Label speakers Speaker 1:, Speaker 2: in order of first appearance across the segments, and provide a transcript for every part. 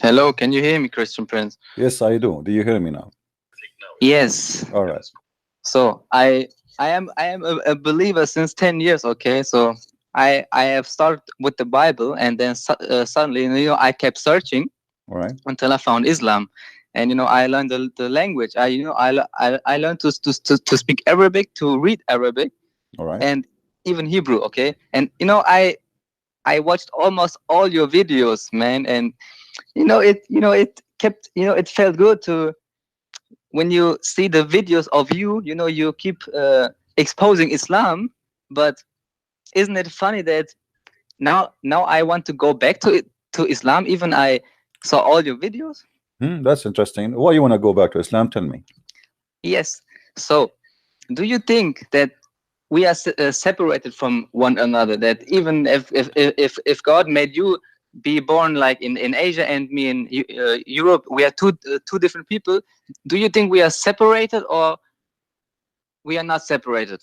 Speaker 1: Hello, can you hear me, Christian Prince?
Speaker 2: Yes, I do. Do you hear me now?
Speaker 1: Yes.
Speaker 2: All right.
Speaker 1: So I am a believer since 10 years. Okay, so I have started with the Bible, and then suddenly, I kept searching
Speaker 2: All right.
Speaker 1: until I found Islam, and I learned the language. I learned to speak Arabic, to read Arabic,
Speaker 2: All right.
Speaker 1: and even Hebrew. Okay, and I watched almost all your videos, man, and it kept it felt good to when you see the videos of you keep exposing Islam. But isn't it funny that now I want to go back to Islam, even I saw all your videos.
Speaker 2: That's interesting. Why you want to go back to Islam? Tell me.
Speaker 1: Yes. So do you think that we are separated from one another, that even if God made you be born like in Asia and me in Europe, we are two different people? Do you think we are separated, or we are not separated?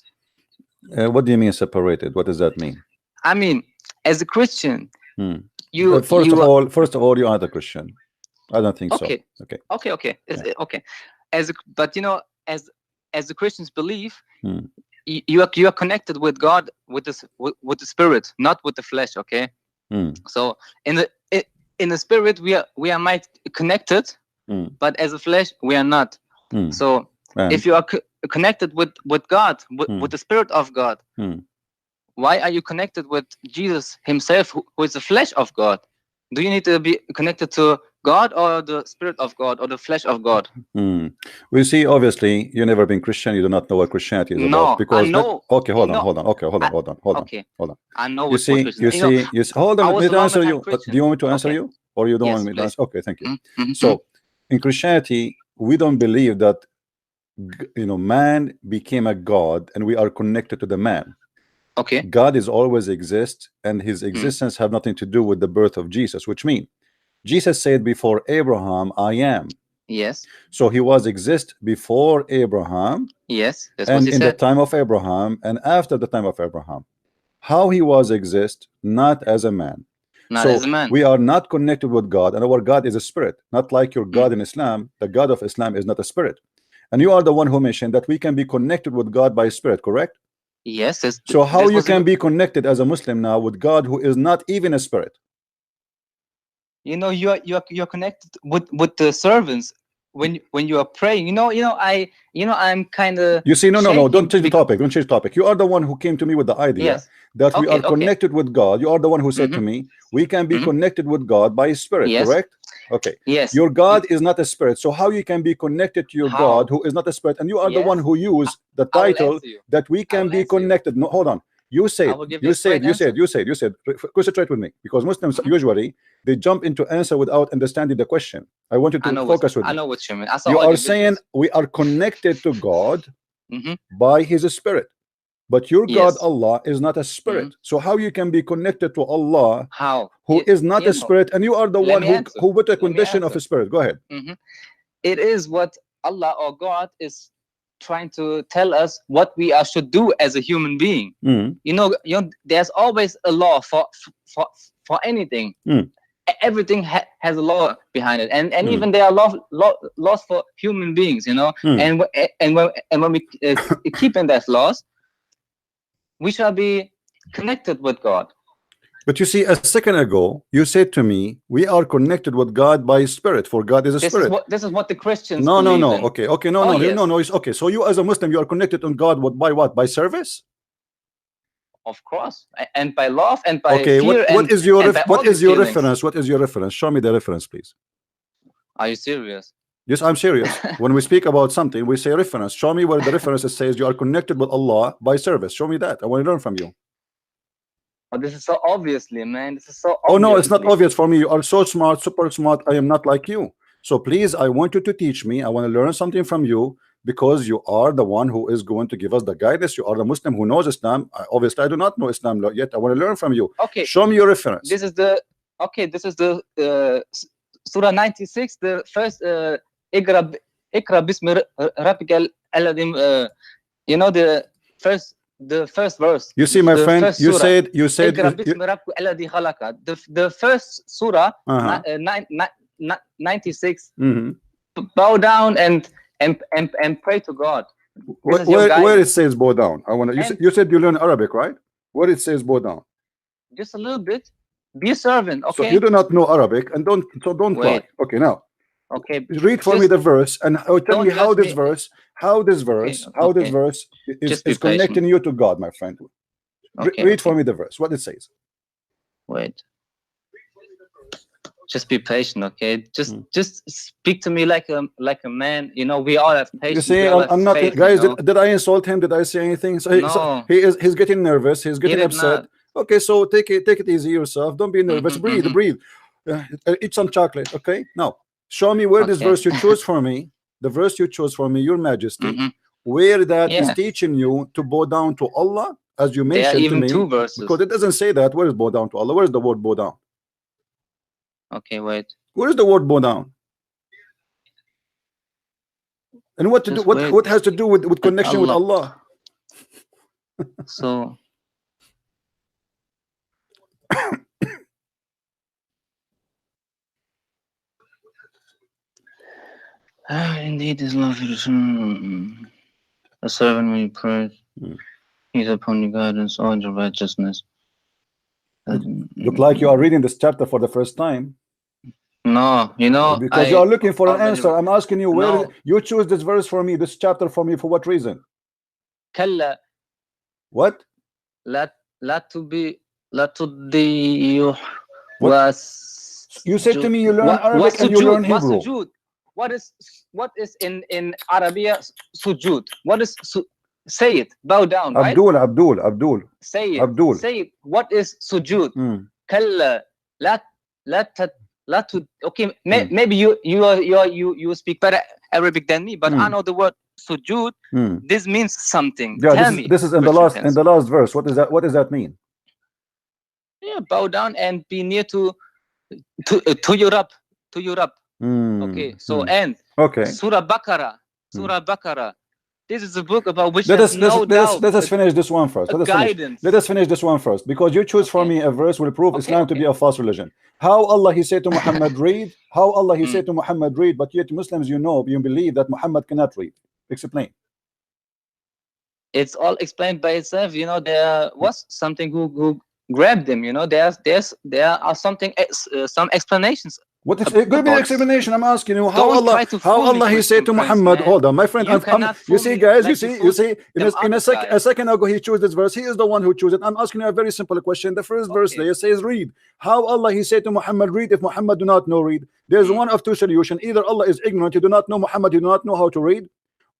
Speaker 2: What do you mean separated? What does that mean?
Speaker 1: I mean, as a Christian,
Speaker 2: Hmm.
Speaker 1: you
Speaker 2: First of
Speaker 1: you
Speaker 2: all, you are the Christian. I don't think so.
Speaker 1: okay,
Speaker 2: Okay.
Speaker 1: okay.
Speaker 2: Yeah.
Speaker 1: Okay. But as the Christians believe,
Speaker 2: Hmm.
Speaker 1: you are connected with God, with the spirit, not with the flesh. Okay.
Speaker 2: Hmm.
Speaker 1: So in the spirit we are might connected,
Speaker 2: Hmm.
Speaker 1: but as a flesh we are not.
Speaker 2: Hmm.
Speaker 1: So
Speaker 2: And
Speaker 1: if you are connected with God,
Speaker 2: Hmm.
Speaker 1: with the spirit of God,
Speaker 2: Hmm.
Speaker 1: why are you connected with Jesus himself, who is the flesh of God? Do you need to be connected to God, or the spirit of God, or the flesh of God?
Speaker 2: Hmm. We see, obviously, you never been Christian. You do not know what Christianity is about.
Speaker 1: No, I
Speaker 2: Because
Speaker 1: know.
Speaker 2: okay, hold on,
Speaker 1: No,
Speaker 2: hold on. Okay, hold on,
Speaker 1: I,
Speaker 2: hold on, hold on,
Speaker 1: okay.
Speaker 2: hold on.
Speaker 1: I know
Speaker 2: You
Speaker 1: what
Speaker 2: see,
Speaker 1: Christian.
Speaker 2: hold on.
Speaker 1: I
Speaker 2: Let
Speaker 1: was
Speaker 2: me
Speaker 1: a long
Speaker 2: answer
Speaker 1: time
Speaker 2: you. Do you
Speaker 1: Christian.
Speaker 2: want me to answer
Speaker 1: Okay.
Speaker 2: you, or you don't
Speaker 1: Yes,
Speaker 2: want me to
Speaker 1: please.
Speaker 2: answer? Okay, thank you.
Speaker 1: Mm-hmm.
Speaker 2: So, in Christianity, we don't believe that man became a god and we are connected to the man.
Speaker 1: Okay.
Speaker 2: God is always exist, and his
Speaker 1: Mm.
Speaker 2: existence have nothing to do with the birth of Jesus, which means Jesus said before Abraham, I am.
Speaker 1: Yes.
Speaker 2: So he was exist before Abraham,
Speaker 1: Yes. That's what
Speaker 2: and
Speaker 1: he
Speaker 2: in the
Speaker 1: said.
Speaker 2: time of Abraham, and after the time of Abraham. How he was exist? Not as a man.
Speaker 1: Not as
Speaker 2: So
Speaker 1: a man.
Speaker 2: we are not connected with God, and our God is a spirit, not like your
Speaker 1: Mm.
Speaker 2: God in Islam. The God of Islam is not a spirit. And you are the one who mentioned that we can be connected with God by spirit, correct?
Speaker 1: Yes.
Speaker 2: So how
Speaker 1: This
Speaker 2: you
Speaker 1: was a
Speaker 2: can
Speaker 1: good.
Speaker 2: be connected as a Muslim now with God who is not even a spirit?
Speaker 1: You're connected with the servants when you are praying. I'm kind of
Speaker 2: You see, no,
Speaker 1: shaky
Speaker 2: don't change the
Speaker 1: because.
Speaker 2: topic. Don't change the topic. You are the one who came to me with the idea
Speaker 1: Yes.
Speaker 2: that we
Speaker 1: Okay.
Speaker 2: are
Speaker 1: Okay.
Speaker 2: connected with God. You are the one who said to
Speaker 1: Mm-hmm.
Speaker 2: me, we can be
Speaker 1: Mm-hmm.
Speaker 2: connected with God by spirit,
Speaker 1: Yes.
Speaker 2: correct? Okay.
Speaker 1: Yes.
Speaker 2: Your God is not a spirit. So how you can be connected to your God
Speaker 1: How?
Speaker 2: who is not a spirit? And you are the one
Speaker 1: Yes.
Speaker 2: who use the
Speaker 1: I will
Speaker 2: title
Speaker 1: answer you.
Speaker 2: that we
Speaker 1: I
Speaker 2: can
Speaker 1: will
Speaker 2: be
Speaker 1: answer you.
Speaker 2: connected. No, hold on. You
Speaker 1: I
Speaker 2: said,
Speaker 1: will give you a straight answer.
Speaker 2: you said, concentrate with me, because Muslims
Speaker 1: Mm-hmm.
Speaker 2: usually they jump into answer without understanding the question. I want you to focus with
Speaker 1: I
Speaker 2: me.
Speaker 1: know what you mean. I saw
Speaker 2: You
Speaker 1: all
Speaker 2: are
Speaker 1: your
Speaker 2: saying
Speaker 1: videos.
Speaker 2: we are connected to God
Speaker 1: Mm-hmm.
Speaker 2: by his spirit, but your God
Speaker 1: Yes.
Speaker 2: Allah is not a
Speaker 1: Mm-hmm.
Speaker 2: spirit. So how you can be connected to Allah
Speaker 1: How?
Speaker 2: who is not a spirit, and you are the
Speaker 1: Let
Speaker 2: one
Speaker 1: me answer.
Speaker 2: who with a
Speaker 1: Let me
Speaker 2: condition of
Speaker 1: answer.
Speaker 2: a spirit? Go ahead.
Speaker 1: Mm-hmm. It is what Allah or God is trying to tell us what we should do as a human being.
Speaker 2: Mm.
Speaker 1: There's always a law for anything.
Speaker 2: Mm.
Speaker 1: Everything has a law behind it, and
Speaker 2: Mm.
Speaker 1: even there are laws for human beings.
Speaker 2: Mm.
Speaker 1: And when we keep in that laws, we shall be connected with God.
Speaker 2: But you see, a second ago you said to me we are connected with God by spirit, for God is a spirit.
Speaker 1: This is what the Christians
Speaker 2: No,
Speaker 1: believe in.
Speaker 2: okay, no,
Speaker 1: Oh,
Speaker 2: no,
Speaker 1: yes.
Speaker 2: no, it's okay. So you as a Muslim, you are connected on God by what? By service?
Speaker 1: Of course, and by love, and by
Speaker 2: Okay,
Speaker 1: fear,
Speaker 2: what is your
Speaker 1: and by all these feelings.
Speaker 2: reference? What is your reference? Show me the reference, please.
Speaker 1: Are you serious?
Speaker 2: Yes, I'm serious. When we speak about something, we say reference. Show me where the reference says you are connected with Allah by service. Show me that. I want to learn from you.
Speaker 1: Oh, this is so obviously, man. This is so
Speaker 2: Oh no, it's not
Speaker 1: obviously.
Speaker 2: obvious for me. You are so smart, super smart. I am not like you. So please, I want you to teach me. I want to learn something from you, because you are the one who is going to give us the guidance. You are the Muslim who knows Islam. Obviously, I do not know Islam yet. I want to learn from you.
Speaker 1: Okay.
Speaker 2: Show me your reference.
Speaker 1: This is the Surah 96, the first Ikra Bismi Rabbikal Aladim. The first verse.
Speaker 2: You see, my
Speaker 1: the
Speaker 2: friend,
Speaker 1: first
Speaker 2: you
Speaker 1: surah.
Speaker 2: said
Speaker 1: Ikra Bismi Rabbikal Alladhi Khalaqa. The first surah, 96.
Speaker 2: Mhm.
Speaker 1: Bow down and pray to God. This
Speaker 2: Where,
Speaker 1: is your
Speaker 2: where it
Speaker 1: guidance.
Speaker 2: says bow down? I want to.
Speaker 1: And
Speaker 2: You said you learn Arabic, right? Where it says bow down?
Speaker 1: just a little bit. Be a servant,
Speaker 2: So you
Speaker 1: okay?
Speaker 2: do not know Arabic, and don't lie.
Speaker 1: Wait,
Speaker 2: Okay, now
Speaker 1: okay.
Speaker 2: read for me
Speaker 1: Just
Speaker 2: the verse and tell me
Speaker 1: don't judge me.
Speaker 2: how this
Speaker 1: Okay,
Speaker 2: verse
Speaker 1: okay.
Speaker 2: is
Speaker 1: Just be
Speaker 2: connecting
Speaker 1: patient.
Speaker 2: you to God, my friend.
Speaker 1: Okay,
Speaker 2: Read for
Speaker 1: okay.
Speaker 2: me the verse. What it says.
Speaker 1: Wait. Just be patient, okay?
Speaker 2: Hmm.
Speaker 1: Just speak to me like a man. You know, we all have
Speaker 2: You
Speaker 1: patience.
Speaker 2: see,
Speaker 1: We all have
Speaker 2: I'm not,
Speaker 1: faith. You
Speaker 2: guys.
Speaker 1: know.
Speaker 2: Did I insult him? Did I say anything? So
Speaker 1: No,
Speaker 2: he's getting nervous. He's
Speaker 1: he
Speaker 2: getting
Speaker 1: did
Speaker 2: upset.
Speaker 1: not.
Speaker 2: Okay, so take it easy yourself. Don't be nervous.
Speaker 1: Mm-hmm,
Speaker 2: Breathe,
Speaker 1: mm-hmm.
Speaker 2: breathe. Eat some chocolate. Okay. Now show me where this
Speaker 1: Okay.
Speaker 2: verse you chose for me. The verse you chose for me, Your Majesty,
Speaker 1: Mm-hmm.
Speaker 2: where that is
Speaker 1: Yeah.
Speaker 2: teaching you to bow down to Allah, as you
Speaker 1: There are
Speaker 2: mentioned to
Speaker 1: even
Speaker 2: me,
Speaker 1: two verses.
Speaker 2: because it doesn't say that. Where is bow down to Allah? Where is the word bow down?
Speaker 1: Okay, wait.
Speaker 2: Where is the word bow down? And what to do?
Speaker 1: Just wait.
Speaker 2: What has to do with
Speaker 1: And
Speaker 2: connection with
Speaker 1: Allah.
Speaker 2: Allah?
Speaker 1: So indeed is love a servant when you pray.
Speaker 2: Hmm.
Speaker 1: He's upon your guidance, all your righteousness.
Speaker 2: Look like you are reading this chapter for the first time.
Speaker 1: No, you know,
Speaker 2: Because you
Speaker 1: I
Speaker 2: are looking for an
Speaker 1: already
Speaker 2: answer. I'm asking you where
Speaker 1: no.
Speaker 2: you choose this verse for me, this chapter for me, for what reason?
Speaker 1: كلا
Speaker 2: What?
Speaker 1: لا تبي لا تضيع
Speaker 2: What? You said to
Speaker 1: وسجود
Speaker 2: me you learn Arabic and you learn Hebrew.
Speaker 1: وسجود. What is in Arabia sujud? What is say it? Bow down, right?
Speaker 2: Abdul.
Speaker 1: Say it. What is sujud?
Speaker 2: Hmm.
Speaker 1: كلا لا okay,
Speaker 2: Hmm.
Speaker 1: maybe you speak better Arabic than me, but I
Speaker 2: Hmm.
Speaker 1: know the word sujud.
Speaker 2: Hmm.
Speaker 1: This means something.
Speaker 2: Yeah,
Speaker 1: Tell me.
Speaker 2: this is in
Speaker 1: Christian
Speaker 2: the last verse. What does that mean?
Speaker 1: Yeah, bow down and be near to Europe.
Speaker 2: Hmm.
Speaker 1: Okay, so
Speaker 2: Hmm.
Speaker 1: and
Speaker 2: Okay.
Speaker 1: Surah Baqarah. This is a book about which
Speaker 2: Let
Speaker 1: there's no doubt.
Speaker 2: us finish this one first.
Speaker 1: Guidance.
Speaker 2: Let us finish this one first, because you choose for
Speaker 1: Okay.
Speaker 2: me a verse will prove Islam to
Speaker 1: Okay.
Speaker 2: be a false religion. How Allah he said to Muhammad read? How Allah he said to Muhammad read? But yet Muslims, you believe that Muhammad cannot read. Explain.
Speaker 1: It's all explained by itself. You know, there was something who grabbed him. You know, there are something some explanations.
Speaker 2: What is give me an explanation? I'm asking you how
Speaker 1: Don't
Speaker 2: Allah
Speaker 1: try to fool me,
Speaker 2: he said to
Speaker 1: Christian Prince,
Speaker 2: Muhammad.
Speaker 1: man.
Speaker 2: Hold on, my friend.
Speaker 1: You cannot
Speaker 2: you
Speaker 1: fool
Speaker 2: see,
Speaker 1: me
Speaker 2: guys.
Speaker 1: like
Speaker 2: You see. In a second ago, he chose this verse. He is the one who chose it. I'm asking you a very simple question. The first verse there says, "Read." How Allah he said to Muhammad, "Read." If Muhammad do not know read, there's one of two solutions. Either Allah is ignorant, he do not know Muhammad, he do not know how to read,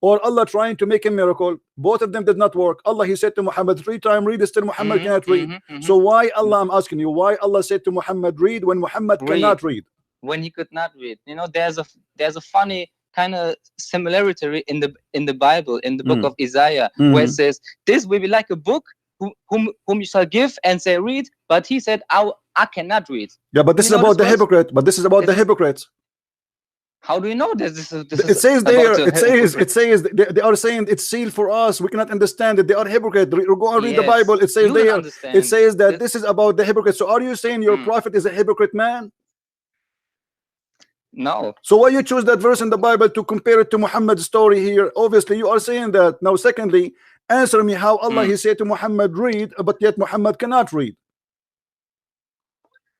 Speaker 2: or Allah trying to make a miracle. Both of them did not work. Allah he said to Muhammad 3 times read, still Muhammad cannot read. So why Allah, I'm asking you, why Allah said to Muhammad read when Muhammad cannot read?
Speaker 1: When he could not read. You know, there's a funny kind of similarity in the Bible, in the book of Isaiah, where it says, "This will be like a book whom you shall give and say read," but he said, I cannot read.
Speaker 2: Yeah, but this is about the hypocrite. But this is about the hypocrites.
Speaker 1: How do you know this?
Speaker 2: It says there. It says they are saying it's sealed for us. We cannot understand it. They are hypocrite. Go and read the Bible. It says there. It says that this is about the hypocrite. So are you saying your prophet is a hypocrite man?
Speaker 1: No.
Speaker 2: So why you choose that verse in the Bible to compare it to Muhammad's story here? Obviously, you are saying that. Now, secondly, answer me how Allah he said to Muhammad read, but yet Muhammad cannot read.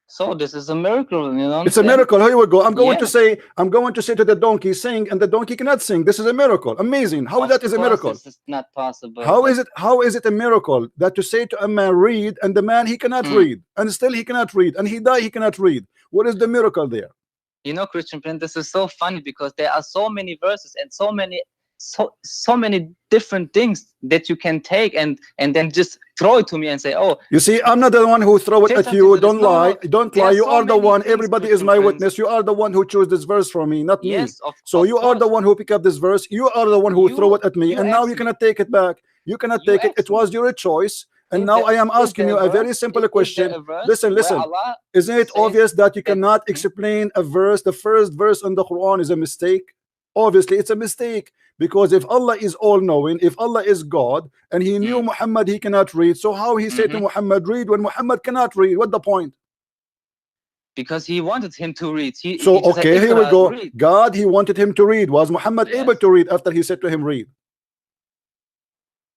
Speaker 1: So this is a miracle, you know.
Speaker 2: It's a miracle. Here we go. I'm going to say to the donkey, sing, and the donkey cannot sing. This is a miracle. Amazing. How that is a miracle?
Speaker 1: This is not possible.
Speaker 2: How is it a miracle that to say to a man read, and the man he cannot read, and still he cannot read, and he die he cannot read? What is the miracle there?
Speaker 1: You know, Christian Prince, this is so funny because there are so many verses and so many different things that you can take and then just throw it to me and say, oh,
Speaker 2: you see, I'm not the one who throw it at you. Don't lie. Don't lie. You are the one. Everybody is my witness. You are the one who chose this verse for me, not me. So you are the one who pick up this verse. You are the one who throw it at me, and now you cannot take it back. You cannot take it. It was your choice. And now I am asking you a very simple question. Listen. Isn't it obvious that you cannot explain a verse? The first verse in the Quran is a mistake. Obviously, it's a mistake, because if Allah is all-knowing, if Allah is God, and He knew Muhammad he cannot read, so how He said to Muhammad read when Muhammad cannot read? What the point?
Speaker 1: because he wanted him to read.
Speaker 2: So
Speaker 1: He just said,
Speaker 2: okay, here we
Speaker 1: "Iqra,
Speaker 2: go.
Speaker 1: read."
Speaker 2: God, he wanted him to read. Was Muhammad able
Speaker 1: Yes,
Speaker 2: to read after he said to him read?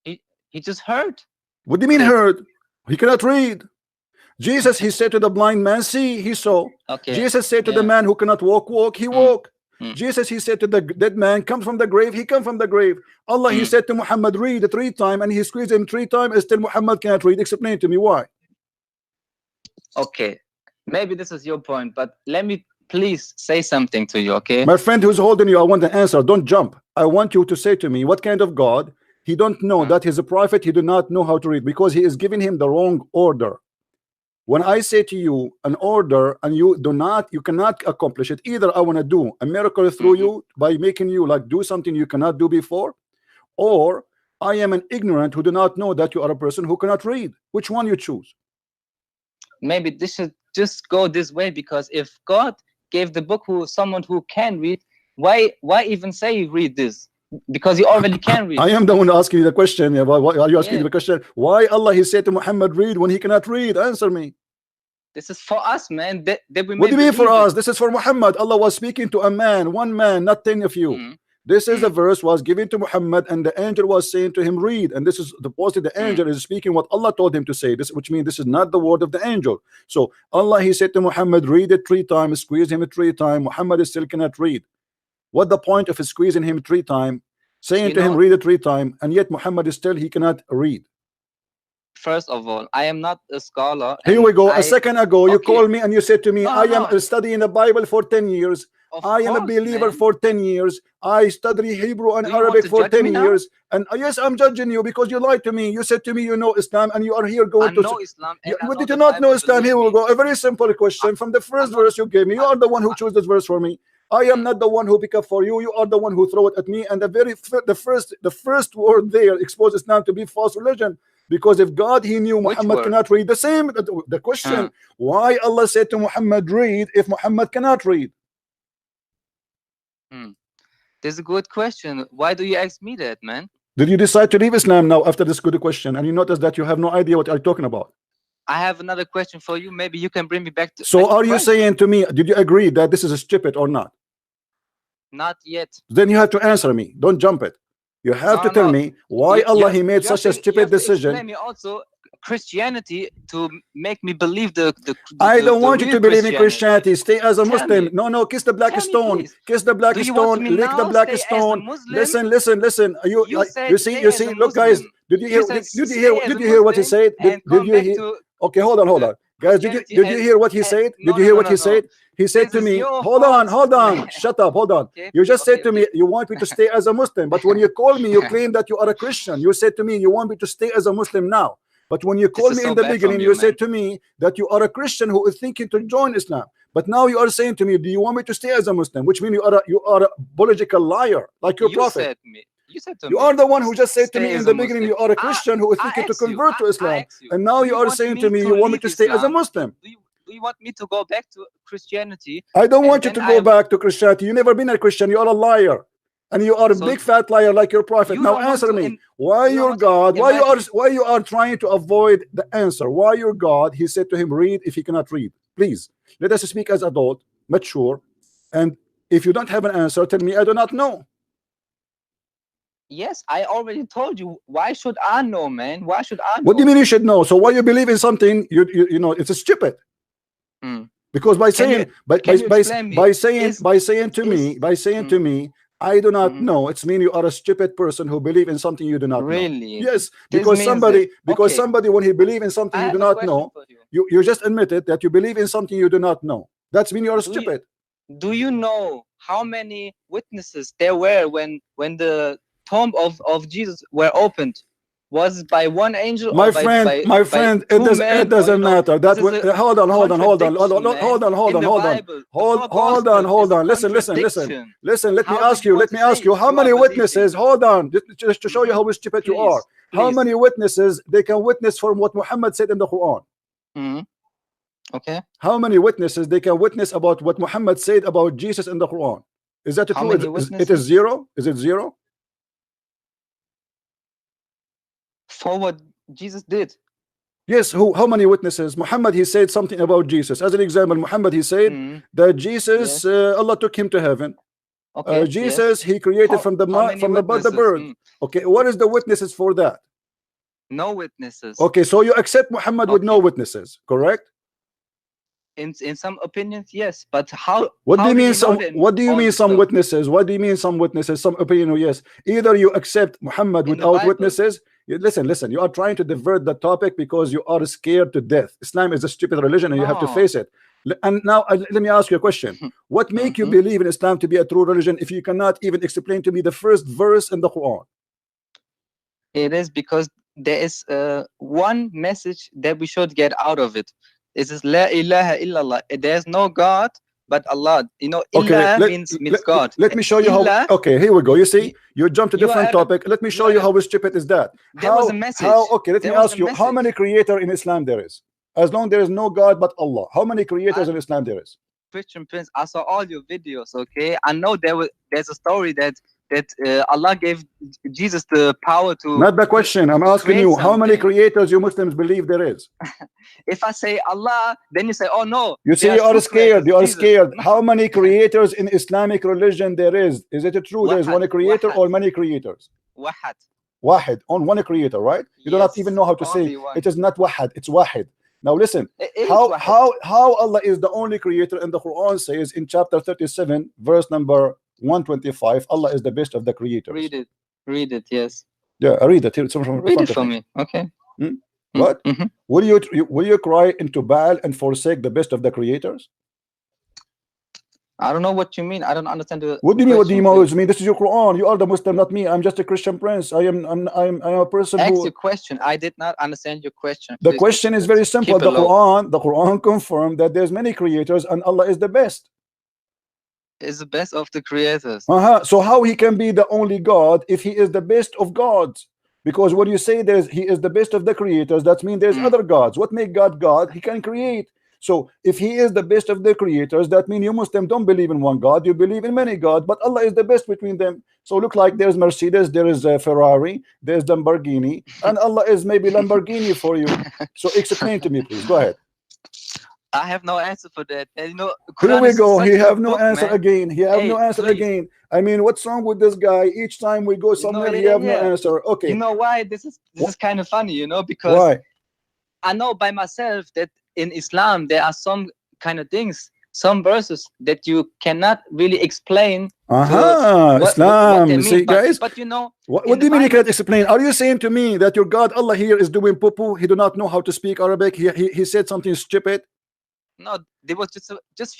Speaker 1: he he just heard
Speaker 2: What do you mean
Speaker 1: it.
Speaker 2: heard? He cannot read. Jesus, he said to the blind man, see, he saw.
Speaker 1: Okay,
Speaker 2: Jesus said to the
Speaker 1: yeah.
Speaker 2: man who cannot walk, walk, he
Speaker 1: Mm,
Speaker 2: walk.
Speaker 1: mm,
Speaker 2: Jesus, he said to the dead man, come from the grave, he come from the grave. Allah, he
Speaker 1: mm.
Speaker 2: said to Muhammad, read 3 times, and he squeezed him 3 times, and still Muhammad cannot read. Explain to me why.
Speaker 1: Okay, maybe this is your point, but let me please say something to you. Okay.
Speaker 2: My friend who's holding you, I want the answer. Don't jump. I want you to say to me, what kind of God? He don't know that he's a prophet. He do not know how to read because he is giving him the wrong order. When I say to you an order and you cannot accomplish it, either I want to do a miracle through you by making you like do something you cannot do before, or I am an ignorant who do not know that you are a person who cannot read. Which one you choose?
Speaker 1: Maybe this should just go this way, because if God gave the book to someone who can read, why even say read this? Because you already can read.
Speaker 2: I am the one asking you the question. Why are you asking
Speaker 1: Yeah.
Speaker 2: the question? Why Allah he said to Muhammad read when he cannot read? Answer me.
Speaker 1: This is for us, man. That we
Speaker 2: What
Speaker 1: may
Speaker 2: do you mean for
Speaker 1: believe it.
Speaker 2: us? This is for Muhammad. Allah was speaking to a man, one man, not 10 of you.
Speaker 1: Mm,
Speaker 2: This is the verse was given to Muhammad, and the angel was saying to him, read. And this is supposedly the angel is speaking what Allah told him to say. This, which means this is not the word of the angel. So Allah, he said to Muhammad, read it 3 times, squeeze him 3 times. Muhammad still cannot read. What the point of squeezing him 3 times, saying
Speaker 1: You
Speaker 2: to him,
Speaker 1: know,
Speaker 2: read it 3 times, and yet Muhammad is still he cannot read.
Speaker 1: first of all, I am not a scholar.
Speaker 2: Here
Speaker 1: And
Speaker 2: we go. A second ago, you called me and you said to me, I am
Speaker 1: No.
Speaker 2: studying the Bible for 10 years.
Speaker 1: Of
Speaker 2: I am a
Speaker 1: course,
Speaker 2: believer
Speaker 1: man.
Speaker 2: for 10 years. I study Hebrew and
Speaker 1: Do you want
Speaker 2: Arabic
Speaker 1: to
Speaker 2: for
Speaker 1: judge
Speaker 2: 10
Speaker 1: me now?
Speaker 2: years. And yes, I'm judging you because you lied to me. You said to me, you know Islam, and you are here
Speaker 1: I
Speaker 2: going to.
Speaker 1: know Islam and I know
Speaker 2: Did
Speaker 1: the
Speaker 2: you not know
Speaker 1: Bible,
Speaker 2: Islam?
Speaker 1: believe
Speaker 2: Here we
Speaker 1: me.
Speaker 2: go. A very simple question from the first
Speaker 1: I'm not.
Speaker 2: verse you gave me. You are the one who chose this verse for me. I am
Speaker 1: Mm.
Speaker 2: not the one who pick up for you. You are the one who throw it at me. And the first word there exposes Islam to be false religion. Because if God he knew
Speaker 1: Which
Speaker 2: Muhammad
Speaker 1: word?
Speaker 2: cannot read, the same the question, why Allah said to Muhammad read if Muhammad cannot read?
Speaker 1: This is a good question. Why do you ask me that, man?
Speaker 2: Did you decide to leave Islam now after this good question and you notice that you have no idea what I'm talking about?
Speaker 1: I have another question for you. Maybe you can bring me back to
Speaker 2: So are you
Speaker 1: Christ.
Speaker 2: saying to me, did you agree that this is stupid or not?
Speaker 1: Not yet.
Speaker 2: Then you have to answer me. Don't jump it. You have to tell me why Allah he made such a stupid decision.
Speaker 1: Explain me also Christianity to make me believe the
Speaker 2: I don't want you
Speaker 1: real
Speaker 2: to believe in
Speaker 1: Christianity.
Speaker 2: Christianity. Stay as a
Speaker 1: Tell
Speaker 2: Muslim.
Speaker 1: me.
Speaker 2: No, kiss the black
Speaker 1: Tell me,
Speaker 2: stone.
Speaker 1: please.
Speaker 2: Kiss the black
Speaker 1: Do you want
Speaker 2: stone.
Speaker 1: me
Speaker 2: Lick the
Speaker 1: now
Speaker 2: black
Speaker 1: stay as a
Speaker 2: stone.
Speaker 1: Muslim?
Speaker 2: Listen.
Speaker 1: You said
Speaker 2: You
Speaker 1: stay as
Speaker 2: see.
Speaker 1: a
Speaker 2: Look, guys.
Speaker 1: Muslim.
Speaker 2: Did you
Speaker 1: You
Speaker 2: hear?
Speaker 1: said
Speaker 2: Did you
Speaker 1: stay
Speaker 2: hear?
Speaker 1: as
Speaker 2: Did
Speaker 1: a
Speaker 2: you hear what he
Speaker 1: Muslim
Speaker 2: said?
Speaker 1: and
Speaker 2: Did
Speaker 1: come
Speaker 2: you
Speaker 1: back
Speaker 2: hear?
Speaker 1: to
Speaker 2: Okay, hold on.
Speaker 1: the
Speaker 2: Guys, did
Speaker 1: Christianity
Speaker 2: you hear what he said?
Speaker 1: No,
Speaker 2: Did you hear what he
Speaker 1: no.
Speaker 2: said? He said
Speaker 1: This
Speaker 2: to
Speaker 1: is
Speaker 2: me,
Speaker 1: your
Speaker 2: hold
Speaker 1: fault,
Speaker 2: on,
Speaker 1: man.
Speaker 2: shut up, hold on.
Speaker 1: Okay,
Speaker 2: You just said
Speaker 1: okay,
Speaker 2: to me, you want me to stay as a Muslim, but when you call me, you claim that you are a Christian. You said to me, you want me to stay as a Muslim now. But when you
Speaker 1: This
Speaker 2: called
Speaker 1: is
Speaker 2: me
Speaker 1: so
Speaker 2: in the
Speaker 1: bad from
Speaker 2: beginning,
Speaker 1: you,
Speaker 2: you
Speaker 1: man.
Speaker 2: said to me that you are a Christian who is thinking to join Islam. But now you are saying to me, do you want me to stay as a Muslim? Which means you are a biological liar, like your
Speaker 1: You
Speaker 2: prophet.
Speaker 1: said me. You said to
Speaker 2: You
Speaker 1: me.
Speaker 2: are the one who just said to
Speaker 1: Stay
Speaker 2: me in
Speaker 1: as a
Speaker 2: the beginning,
Speaker 1: Muslim.
Speaker 2: you are a Christian who is
Speaker 1: I
Speaker 2: thinking to
Speaker 1: ask you.
Speaker 2: convert to
Speaker 1: I
Speaker 2: Islam.
Speaker 1: ask you.
Speaker 2: And now
Speaker 1: Do
Speaker 2: you
Speaker 1: you
Speaker 2: are
Speaker 1: want
Speaker 2: saying
Speaker 1: me
Speaker 2: to me,
Speaker 1: to
Speaker 2: you want me
Speaker 1: leave
Speaker 2: to stay as a
Speaker 1: Islam?
Speaker 2: Muslim.
Speaker 1: Do you want me to go back to Christianity?
Speaker 2: I don't want you
Speaker 1: then
Speaker 2: to go back to Christianity. You never been a Christian. You are a liar. And you are a
Speaker 1: So
Speaker 2: big fat liar like your prophet.
Speaker 1: you
Speaker 2: Now
Speaker 1: don't want
Speaker 2: answer
Speaker 1: to
Speaker 2: me. Why
Speaker 1: you don't
Speaker 2: your
Speaker 1: want to
Speaker 2: God?
Speaker 1: invite me.
Speaker 2: Why you are trying to avoid the answer? Why your God? He said to him, read if he cannot read. Please let us speak as adult, mature. And if you don't have an answer, tell me I do not know.
Speaker 1: Yes, I already told you. Why should I know, man? Why should I know?
Speaker 2: What do you mean you should know? So why you believe in something you know it's stupid. Because by saying by saying to me I do not know, it's mean you are a stupid person who believe in something you do not know.
Speaker 1: Really?
Speaker 2: Yes,
Speaker 1: This
Speaker 2: because
Speaker 1: means that,
Speaker 2: somebody when he believe in something
Speaker 1: I
Speaker 2: you do
Speaker 1: have a
Speaker 2: not
Speaker 1: question
Speaker 2: know,
Speaker 1: for you.
Speaker 2: you just admitted that you believe in something you do not know. That's mean you are
Speaker 1: Do you-
Speaker 2: stupid.
Speaker 1: Do you know how many witnesses there were when the tomb of Jesus were opened? Was it by one angel or
Speaker 2: My
Speaker 1: by
Speaker 2: friend,
Speaker 1: two
Speaker 2: it
Speaker 1: men?
Speaker 2: doesn't matter.
Speaker 1: This
Speaker 2: That
Speaker 1: is
Speaker 2: when,
Speaker 1: a
Speaker 2: hold on,
Speaker 1: contradiction, man. In the Bible, the four gospels is a contradiction.
Speaker 2: Listen.
Speaker 1: How do you want
Speaker 2: Let
Speaker 1: to
Speaker 2: me
Speaker 1: say
Speaker 2: ask you. How
Speaker 1: you are
Speaker 2: many
Speaker 1: believing?
Speaker 2: witnesses? Hold on, just to show you how stupid you are. How
Speaker 1: Please.
Speaker 2: many witnesses they can witness from what Muhammad said in the Quran?
Speaker 1: Okay.
Speaker 2: How many witnesses they can witness about what Muhammad said about Jesus in the Quran? Is that
Speaker 1: How
Speaker 2: true?
Speaker 1: many
Speaker 2: It is
Speaker 1: witnesses?
Speaker 2: zero? Is it zero?
Speaker 1: For what Jesus did.
Speaker 2: Yes, who? How many witnesses? Muhammad, he said something about Jesus. As an example, Muhammad, he said
Speaker 1: Mm,
Speaker 2: that Jesus,
Speaker 1: yes.
Speaker 2: Allah took him to heaven.
Speaker 1: Okay. Yes.
Speaker 2: Jesus, he created from
Speaker 1: How many
Speaker 2: from the the
Speaker 1: witnesses?
Speaker 2: bird. Okay, what is the witnesses for that?
Speaker 1: No witnesses.
Speaker 2: Okay, so you accept Muhammad with no
Speaker 1: Okay.
Speaker 2: witnesses, correct?
Speaker 1: In some opinions, yes. But how
Speaker 2: What do you
Speaker 1: do
Speaker 2: mean
Speaker 1: you know
Speaker 2: some?
Speaker 1: them
Speaker 2: What do you
Speaker 1: all
Speaker 2: mean
Speaker 1: this
Speaker 2: some
Speaker 1: stuff
Speaker 2: witnesses? What do you mean some witnesses? Some opinion? Yes. Either you accept Muhammad
Speaker 1: in the
Speaker 2: without
Speaker 1: Bible?
Speaker 2: witnesses. Listen, listen. You are trying to divert the topic because you are scared to death. Islam is a stupid religion, and you have to
Speaker 1: No.
Speaker 2: face it. And now let me ask you a question. What make you
Speaker 1: Hmm.
Speaker 2: believe in Islam to be a true religion if you cannot even explain to me the first verse in the Quran?
Speaker 1: It is because there is one message that we should get out of it. This is La ilaha illallah. There's no God but Allah. You know,
Speaker 2: Okay,
Speaker 1: illah means God.
Speaker 2: let me show you how.
Speaker 1: Illah,
Speaker 2: Okay, here we go. You see,
Speaker 1: you,
Speaker 2: you jump to
Speaker 1: you are
Speaker 2: different
Speaker 1: Arab.
Speaker 2: topic. Let me
Speaker 1: You
Speaker 2: show
Speaker 1: are
Speaker 2: you
Speaker 1: Arab.
Speaker 2: how stupid is that.
Speaker 1: There was a
Speaker 2: How?
Speaker 1: message.
Speaker 2: Okay, let me
Speaker 1: There was a
Speaker 2: ask you. How
Speaker 1: message.
Speaker 2: many creator in Islam there is? As long there is no God but Allah, how many creators
Speaker 1: I'm
Speaker 2: in Islam there is?
Speaker 1: Christian Prince. I saw all your videos. Okay, I know there's a story that Allah gave Jesus the power
Speaker 2: Not the question. I'm
Speaker 1: to
Speaker 2: asking
Speaker 1: create
Speaker 2: you. How many
Speaker 1: something.
Speaker 2: creators you Muslims believe there is?
Speaker 1: If I say Allah, then you say, oh no,
Speaker 2: You see,
Speaker 1: there are
Speaker 2: you are
Speaker 1: two
Speaker 2: scared.
Speaker 1: creators,
Speaker 2: You are
Speaker 1: Jesus.
Speaker 2: scared.
Speaker 1: No,
Speaker 2: How many creators in Islamic religion there is? Is it true there is
Speaker 1: wahad,
Speaker 2: one creator
Speaker 1: wahad,
Speaker 2: or many creators?
Speaker 1: wahad.
Speaker 2: Wahid, on one creator, right? You do not even
Speaker 1: Yes,
Speaker 2: know how to say
Speaker 1: only
Speaker 2: it
Speaker 1: one.
Speaker 2: is not wahid, it's wahid. Now listen,
Speaker 1: It is wahad.
Speaker 2: how Allah is the only creator, and the Quran says in chapter 37, verse number 125, Allah is the best of the creators.
Speaker 1: Read it. Read it. Yes.
Speaker 2: Yeah, I read it here. It's in
Speaker 1: Read
Speaker 2: front
Speaker 1: it
Speaker 2: of
Speaker 1: for
Speaker 2: me.
Speaker 1: me. Okay.
Speaker 2: Hmm? What?
Speaker 1: Mm-hmm.
Speaker 2: Will you cry into Baal and forsake the best of the creators?
Speaker 1: I don't know what you mean. I don't understand
Speaker 2: What
Speaker 1: the
Speaker 2: do you mean? What do you
Speaker 1: question, please.
Speaker 2: mean? This is your Quran. You are the Muslim, not me. I'm just a Christian prince. I'm a person
Speaker 1: Ask
Speaker 2: who.
Speaker 1: your question. I did not understand your question.
Speaker 2: The
Speaker 1: Please
Speaker 2: question is very simple.
Speaker 1: keep it low.
Speaker 2: The Quran confirmed that there's many creators and Allah is the best.
Speaker 1: Is the best of the creators.
Speaker 2: So how he can be the only God if he is the best of gods? Because when you say he is the best of the creators, that means there's other gods. What make God God? He can create. So if he is the best of the creators, that means you Muslim don't believe in one God, you believe in many gods, but Allah is the best between them. So look like there's Mercedes, there is a Ferrari, there's Lamborghini, and Allah is maybe Lamborghini for you. So explain to me, please. Go ahead.
Speaker 1: I have no answer for that. And you know,
Speaker 2: Here
Speaker 1: Quran
Speaker 2: we
Speaker 1: is
Speaker 2: go. He
Speaker 1: such a
Speaker 2: have
Speaker 1: good
Speaker 2: no
Speaker 1: book,
Speaker 2: answer
Speaker 1: man.
Speaker 2: again. He have no
Speaker 1: Hey,
Speaker 2: answer
Speaker 1: please.
Speaker 2: again. I mean, what's wrong with this guy? Each time we go
Speaker 1: You know,
Speaker 2: somewhere, he
Speaker 1: yeah,
Speaker 2: have no
Speaker 1: yeah.
Speaker 2: answer. Okay.
Speaker 1: You know why this is kind of funny, you know, because
Speaker 2: Why?
Speaker 1: I know by myself that in Islam there are some kind of things, some verses that you cannot really explain to what they
Speaker 2: Islam.
Speaker 1: mean.
Speaker 2: See, guys,
Speaker 1: But you know,
Speaker 2: what
Speaker 1: in
Speaker 2: do
Speaker 1: the
Speaker 2: you mean you
Speaker 1: Bible,
Speaker 2: cannot explain? Are you saying to me that your God Allah here is doing poo-poo? He do not know how to speak Arabic. He said something stupid.
Speaker 1: no, there was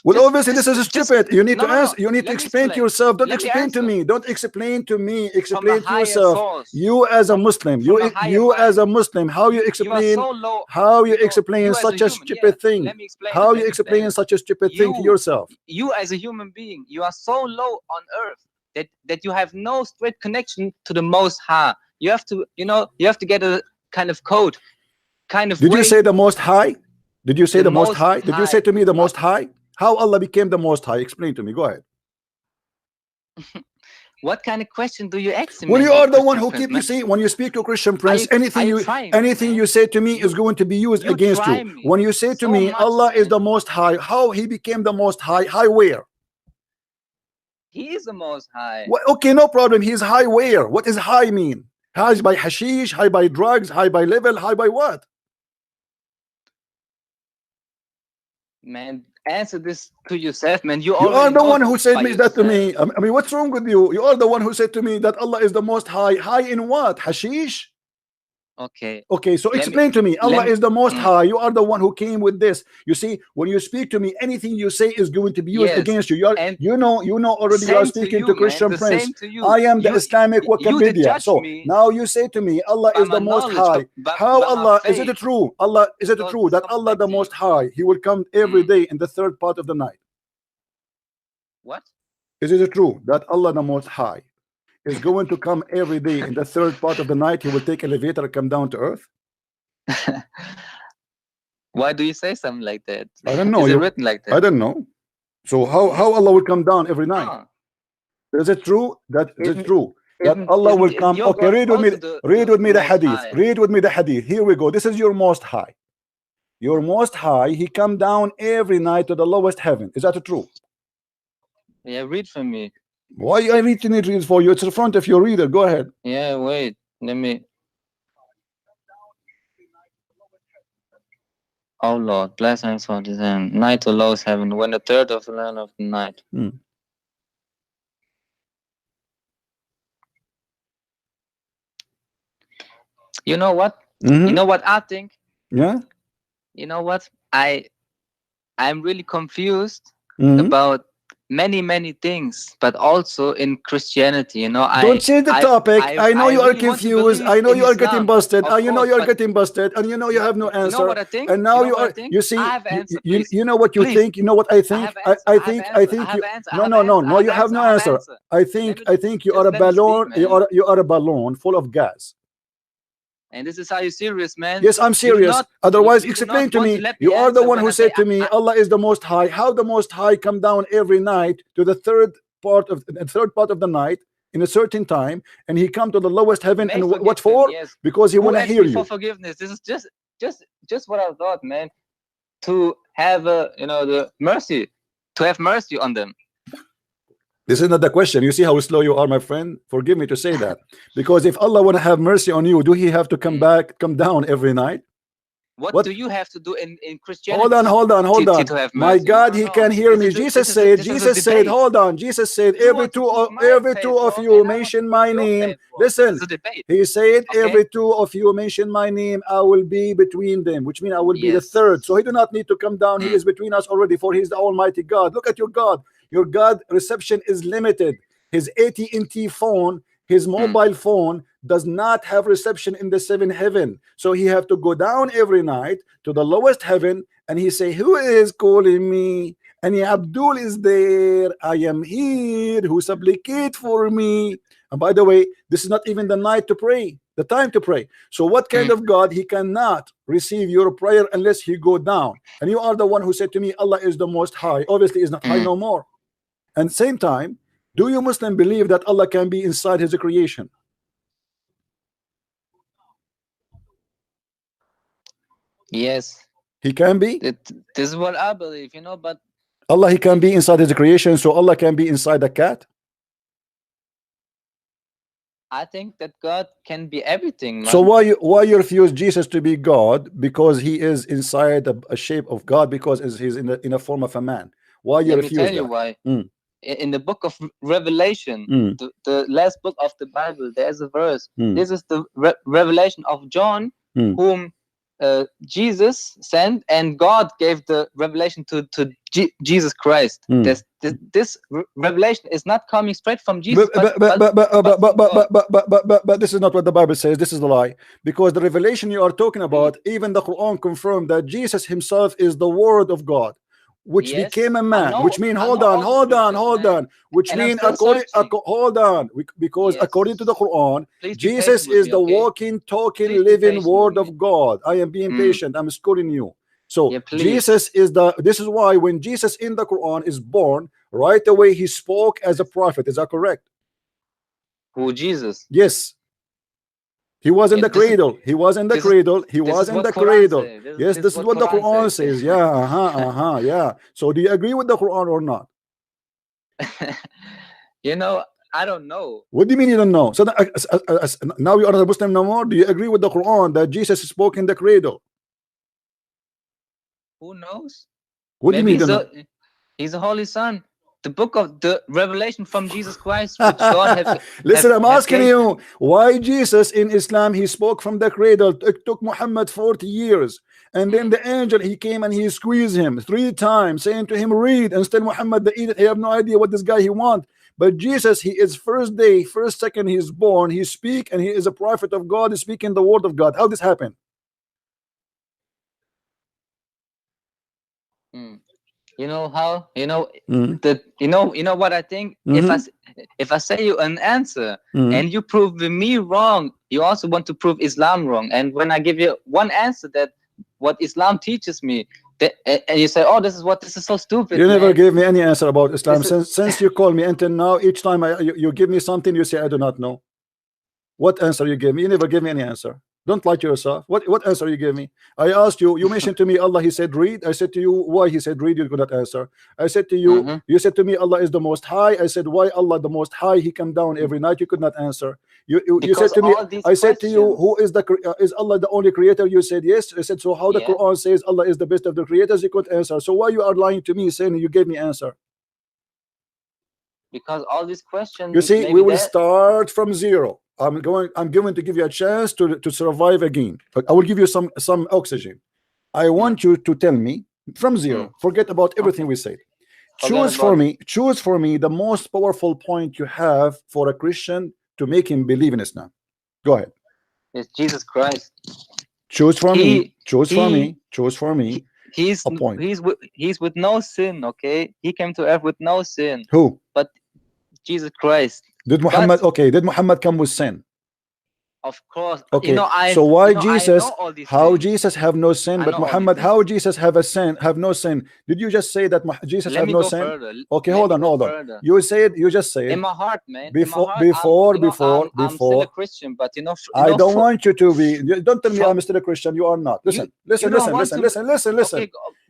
Speaker 2: Well, obviously this is
Speaker 1: just
Speaker 2: stupid. You need
Speaker 1: no,
Speaker 2: to
Speaker 1: no, no.
Speaker 2: answer. You need to
Speaker 1: Let me
Speaker 2: explain to
Speaker 1: explain.
Speaker 2: yourself. Don't
Speaker 1: Let me
Speaker 2: explain to
Speaker 1: answer
Speaker 2: me. Don't explain to me.
Speaker 1: from a
Speaker 2: Explain to
Speaker 1: higher
Speaker 2: yourself.
Speaker 1: source,
Speaker 2: You as a Muslim.
Speaker 1: from a higher
Speaker 2: You as
Speaker 1: mind.
Speaker 2: a Muslim. How you
Speaker 1: You are
Speaker 2: explain?
Speaker 1: so low.
Speaker 2: How you
Speaker 1: You know,
Speaker 2: explain
Speaker 1: you as a
Speaker 2: such a
Speaker 1: human. Yeah.
Speaker 2: stupid thing?
Speaker 1: Let me explain it.
Speaker 2: How
Speaker 1: Let
Speaker 2: you
Speaker 1: me explain
Speaker 2: explain
Speaker 1: it.
Speaker 2: such a stupid thing to yourself?
Speaker 1: You as a human being, you are so low on earth that you have no straight connection to the Most High. You have to, you know, you have to get a kind of code, kind of
Speaker 2: Did you
Speaker 1: way.
Speaker 2: say the Most High? Did you say
Speaker 1: The
Speaker 2: the Most
Speaker 1: Most
Speaker 2: High? Did you say
Speaker 1: High,
Speaker 2: to me the
Speaker 1: not
Speaker 2: Most High? How Allah became the Most High? Explain to me. Go ahead.
Speaker 1: what kind of question do you ask me,
Speaker 2: Well,
Speaker 1: man?
Speaker 2: you
Speaker 1: You
Speaker 2: are the one
Speaker 1: Christian
Speaker 2: who
Speaker 1: Prince,
Speaker 2: keep, you
Speaker 1: man.
Speaker 2: see, when you speak to Christian
Speaker 1: Are
Speaker 2: Prince,
Speaker 1: you are you trying me,
Speaker 2: anything
Speaker 1: man?
Speaker 2: you say to me is
Speaker 1: You
Speaker 2: going to be used
Speaker 1: you
Speaker 2: against
Speaker 1: try
Speaker 2: you.
Speaker 1: me
Speaker 2: When you say to
Speaker 1: so
Speaker 2: me,
Speaker 1: much,
Speaker 2: Allah is
Speaker 1: man.
Speaker 2: the Most High, how he became the Most High? High where?
Speaker 1: He is the Most High.
Speaker 2: Well, okay, no problem. He's high where? What does high mean? High by hashish, high by drugs, high by level, high by what?
Speaker 1: Man, answer this to yourself, man. You
Speaker 2: You are
Speaker 1: already
Speaker 2: the
Speaker 1: know
Speaker 2: one who said
Speaker 1: by
Speaker 2: me that to
Speaker 1: yourself.
Speaker 2: me. I mean, what's wrong with you? You are the one who said to me that Allah is the Most High. High in what? Hashish?
Speaker 1: Okay.
Speaker 2: Okay, so
Speaker 1: Let me
Speaker 2: explain to me. Allah
Speaker 1: let me
Speaker 2: is the Most High. You are the one who came with this. You see, when you speak to me, anything you say is going to be used
Speaker 1: yes.
Speaker 2: against you. You are,
Speaker 1: And
Speaker 2: you know already. You are
Speaker 1: same to
Speaker 2: speaking to
Speaker 1: you, man.
Speaker 2: Christian
Speaker 1: The
Speaker 2: Prince.
Speaker 1: same to you.
Speaker 2: I am the Islamic
Speaker 1: You did
Speaker 2: Wikipedia.
Speaker 1: judge
Speaker 2: So
Speaker 1: me
Speaker 2: now you say to me, Allah
Speaker 1: by
Speaker 2: is
Speaker 1: my
Speaker 2: the Most
Speaker 1: knowledge,
Speaker 2: High. How
Speaker 1: by my
Speaker 2: Allah is
Speaker 1: faith.
Speaker 2: it true? Allah is it
Speaker 1: So
Speaker 2: true
Speaker 1: this
Speaker 2: that
Speaker 1: comes
Speaker 2: Allah
Speaker 1: back
Speaker 2: the
Speaker 1: to you.
Speaker 2: Most High? He will come every day in the third part of the night.
Speaker 1: What?
Speaker 2: Is it true that Allah the Most High is going to come every day in the third part of the night? He will take elevator and come down to earth.
Speaker 1: Why do you say something like that?
Speaker 2: I don't know.
Speaker 1: Is it written like
Speaker 2: I
Speaker 1: that?
Speaker 2: don't know. So how Allah will come down every night?
Speaker 1: No.
Speaker 2: Is it true? That is it true that Allah will
Speaker 1: isn't
Speaker 2: come.
Speaker 1: your
Speaker 2: Okay,
Speaker 1: God
Speaker 2: read with me.
Speaker 1: also
Speaker 2: Read with
Speaker 1: the
Speaker 2: me the
Speaker 1: most
Speaker 2: hadith.
Speaker 1: high?
Speaker 2: Read with me the hadith. Here we go. This is your most high. Your most high, he come down every night to the lowest heaven. Is that true?
Speaker 1: Yeah, read for me.
Speaker 2: Why I reading it for you? It's in front of your reader. Go ahead.
Speaker 1: Yeah, wait. Let me. Oh Lord, bless him for his hand. Night to lowest heaven, when the third of the land of the night. You know what? You know what I think?
Speaker 2: Yeah.
Speaker 1: You know what? I'm really confused
Speaker 2: Mm-hmm.
Speaker 1: about many things, but also in Christianity. You know,
Speaker 2: Don't change the topic. I know
Speaker 1: I
Speaker 2: you are
Speaker 1: really want to
Speaker 2: confused.
Speaker 1: believe
Speaker 2: I know
Speaker 1: in
Speaker 2: you are getting
Speaker 1: Islam,
Speaker 2: busted.
Speaker 1: of
Speaker 2: You know
Speaker 1: course,
Speaker 2: you are
Speaker 1: but
Speaker 2: getting busted, and you know you have no
Speaker 1: you know
Speaker 2: answer.
Speaker 1: what I think?
Speaker 2: And
Speaker 1: You
Speaker 2: now
Speaker 1: know
Speaker 2: you
Speaker 1: what I
Speaker 2: are.
Speaker 1: think?
Speaker 2: You
Speaker 1: I
Speaker 2: see,
Speaker 1: have an answer,
Speaker 2: you,
Speaker 1: please.
Speaker 2: you know what you
Speaker 1: Please.
Speaker 2: think. You know what I
Speaker 1: I
Speaker 2: think.
Speaker 1: have an answer. I have an
Speaker 2: I
Speaker 1: answer. I
Speaker 2: think
Speaker 1: have
Speaker 2: you.
Speaker 1: an answer. I
Speaker 2: No,
Speaker 1: have an
Speaker 2: no, no,
Speaker 1: answer. I
Speaker 2: no.
Speaker 1: have
Speaker 2: You
Speaker 1: an
Speaker 2: have
Speaker 1: answer.
Speaker 2: no
Speaker 1: I have an
Speaker 2: answer.
Speaker 1: answer.
Speaker 2: I
Speaker 1: Let
Speaker 2: think.
Speaker 1: me
Speaker 2: I think you are
Speaker 1: just
Speaker 2: a
Speaker 1: let me speak,
Speaker 2: balloon.
Speaker 1: man.
Speaker 2: You are a balloon full of gas.
Speaker 1: And this is how you're serious, man.
Speaker 2: Yes, I'm serious. Otherwise,
Speaker 1: You do not
Speaker 2: explain to
Speaker 1: want to
Speaker 2: me.
Speaker 1: let me
Speaker 2: You are the
Speaker 1: answer
Speaker 2: one
Speaker 1: when
Speaker 2: who
Speaker 1: I say
Speaker 2: said to me, Allah is the Most High. How the Most High come down every night to the third part of the night in a certain time, and he come to the lowest
Speaker 1: you
Speaker 2: heaven,
Speaker 1: may
Speaker 2: and
Speaker 1: forgive
Speaker 2: what
Speaker 1: him,
Speaker 2: for?
Speaker 1: yes.
Speaker 2: Because he
Speaker 1: Who
Speaker 2: want to
Speaker 1: asked
Speaker 2: hear
Speaker 1: me for
Speaker 2: you.
Speaker 1: forgiveness? This is just what I thought, man. To have the mercy, to have mercy on them.
Speaker 2: This is not the question. You see how slow you are, my friend. Forgive me to say that, because if Allah want to have mercy on you, do he have to come down every night?
Speaker 1: What
Speaker 2: What?
Speaker 1: do you have to do in
Speaker 2: Hold on,
Speaker 1: Christianity
Speaker 2: hold on, hold on.
Speaker 1: to have
Speaker 2: My
Speaker 1: mercy? No,
Speaker 2: God,
Speaker 1: no,
Speaker 2: he
Speaker 1: no.
Speaker 2: can hear me.
Speaker 1: This is a
Speaker 2: Jesus said,
Speaker 1: debate.
Speaker 2: hold on. Jesus said,
Speaker 1: You want to prove my
Speaker 2: every
Speaker 1: faith
Speaker 2: two of
Speaker 1: wrong,
Speaker 2: you
Speaker 1: and I want to
Speaker 2: mention
Speaker 1: prove
Speaker 2: my
Speaker 1: your
Speaker 2: name.
Speaker 1: faith wrong. This
Speaker 2: Listen,
Speaker 1: is a debate,
Speaker 2: he said,
Speaker 1: okay?
Speaker 2: every two of you mention my name, I will be between them, which means I will be the
Speaker 1: Yes.
Speaker 2: third. So he do not need to come down. He is between us already, for he is the Almighty God. Look at your God. Your God reception is limited. His AT&T phone, his mobile phone does not have reception in the seventh heaven. So he have to go down every night to the lowest heaven, and he say, who is calling me? And Abdul is there. I am here. Who supplicate for me? And by the way, this is not even the night to pray, the time to pray. So what kind of God? He cannot receive your prayer unless he go down. And you are the one who said to me, Allah is the most high. Obviously is not high no more. And same time, do you Muslim believe that Allah can be inside his creation?
Speaker 1: Yes.
Speaker 2: He can be.
Speaker 1: This is what I believe, but
Speaker 2: Allah, he can be inside his creation, so Allah can be inside a cat.
Speaker 1: I think that God can be everything, man.
Speaker 2: So why you refuse Jesus to be God? Because he is inside a shape of God, because he's in a form of a man. Why you
Speaker 1: Let me
Speaker 2: refuse
Speaker 1: tell you
Speaker 2: that?
Speaker 1: why. In the book of Revelation, the last book of the Bible, there's a verse. This is the revelation of John, whom Jesus sent, and God gave the revelation to Jesus Christ. This revelation is not coming straight from Jesus, but
Speaker 2: this is not what the Bible says. This is the lie, because the revelation you are talking about, even the Quran confirmed that Jesus himself is the Word of God, which became a man, which mean hold on, which mean according hold on, because according to the Quran, Jesus is the walking, talking, living Word of God. I am being patient. I'm schooling you. So Jesus is this is why when Jesus in the Quran is born, right away he spoke as a prophet. Is that correct?
Speaker 1: Who, Jesus?
Speaker 2: Yes. He was in the cradle. He was in the cradle. He was in the cradle. Yes, this is what the Quran says. Yeah, yeah. So do you agree with the Quran or not?
Speaker 1: I don't know.
Speaker 2: What do you mean you don't know? So now you are a Muslim no more? Do you agree with the Quran that Jesus spoke in the cradle?
Speaker 1: Who knows?
Speaker 2: What do you mean?
Speaker 1: He's a holy son. The book of the revelation from Jesus Christ, which God have.
Speaker 2: Listen, I'm asking you, why Jesus in Islam he spoke from the cradle? It took Muhammad 40 years, and then the angel he came and he squeezed him 3 times, saying to him, read. And still Muhammad the idiot, he have no idea what this guy he want. But Jesus, he is first day, first second he is born, he speak, and he is a prophet of God, he's speaking the word of God. How this happen?
Speaker 1: You know how? You know what I think? If I say you an answer and you prove me wrong, you also want to prove Islam wrong. And when I give you one answer that what Islam teaches me, and you say, oh, this is so stupid.
Speaker 2: You never
Speaker 1: man.
Speaker 2: gave me any answer about Islam since you call me until now. Each time you give me something, you say I do not know. What answer you gave me? You never gave me any answer. Don't lie to yourself. What answer you gave me? I asked you. You mentioned to me Allah. He said read. I said to you why he said read. You could not answer. I said to you.
Speaker 1: Mm-hmm.
Speaker 2: You said to me Allah is the Most High. I said why Allah the Most High? He come down every night. You could not answer. You said
Speaker 1: Because
Speaker 2: to me.
Speaker 1: all these
Speaker 2: I said to you
Speaker 1: questions,
Speaker 2: who is is Allah the only creator? You said yes. I said so how the
Speaker 1: yeah,
Speaker 2: Quran says Allah is the best of the creators. You could answer. So why you are lying to me saying you gave me answer?
Speaker 1: because all these
Speaker 2: You
Speaker 1: questions,
Speaker 2: see, we
Speaker 1: maybe
Speaker 2: will
Speaker 1: that,
Speaker 2: start from zero. I'm going to give you a chance to survive again. But I will give you some oxygen. I
Speaker 1: mm,
Speaker 2: want you to tell me from
Speaker 1: mm,
Speaker 2: zero. Forget about everything
Speaker 1: okay,
Speaker 2: we said.
Speaker 1: forget about
Speaker 2: Choose for me the most powerful point you have for a Christian to make him believe in Islam. Go ahead.
Speaker 1: it's Jesus Christ.
Speaker 2: Choose for me.
Speaker 1: He
Speaker 2: Choose for
Speaker 1: he
Speaker 2: me. Choose for me
Speaker 1: he he's
Speaker 2: a point.
Speaker 1: he's with no sin. Okay, he came to earth with no sin,
Speaker 2: Who
Speaker 1: but Jesus Christ.
Speaker 2: did
Speaker 1: But
Speaker 2: Muhammad? Okay, did Muhammad come with sin?
Speaker 1: of course,
Speaker 2: Okay, so why
Speaker 1: I
Speaker 2: Jesus,
Speaker 1: know all these
Speaker 2: how
Speaker 1: things.
Speaker 2: Jesus have no sin,
Speaker 1: I
Speaker 2: but
Speaker 1: know all these
Speaker 2: Muhammad, how
Speaker 1: things.
Speaker 2: Jesus have a sin, have no sin? Did you just say that Jesus
Speaker 1: Let
Speaker 2: have
Speaker 1: me
Speaker 2: no
Speaker 1: go
Speaker 2: sin?
Speaker 1: further.
Speaker 2: Okay,
Speaker 1: Let me go
Speaker 2: hold on.
Speaker 1: further.
Speaker 2: You just
Speaker 1: In
Speaker 2: said
Speaker 1: my heart, man, in my
Speaker 2: before,
Speaker 1: heart,
Speaker 2: before, before,
Speaker 1: I'm still a
Speaker 2: before.
Speaker 1: Christian, but
Speaker 2: I don't want you to be. Don't tell me
Speaker 1: from
Speaker 2: I'm still a Christian. You are not.
Speaker 1: you
Speaker 2: Listen,
Speaker 1: you
Speaker 2: listen,
Speaker 1: don't
Speaker 2: listen,
Speaker 1: want
Speaker 2: listen,
Speaker 1: to.
Speaker 2: listen, listen,
Speaker 1: Okay,
Speaker 2: listen.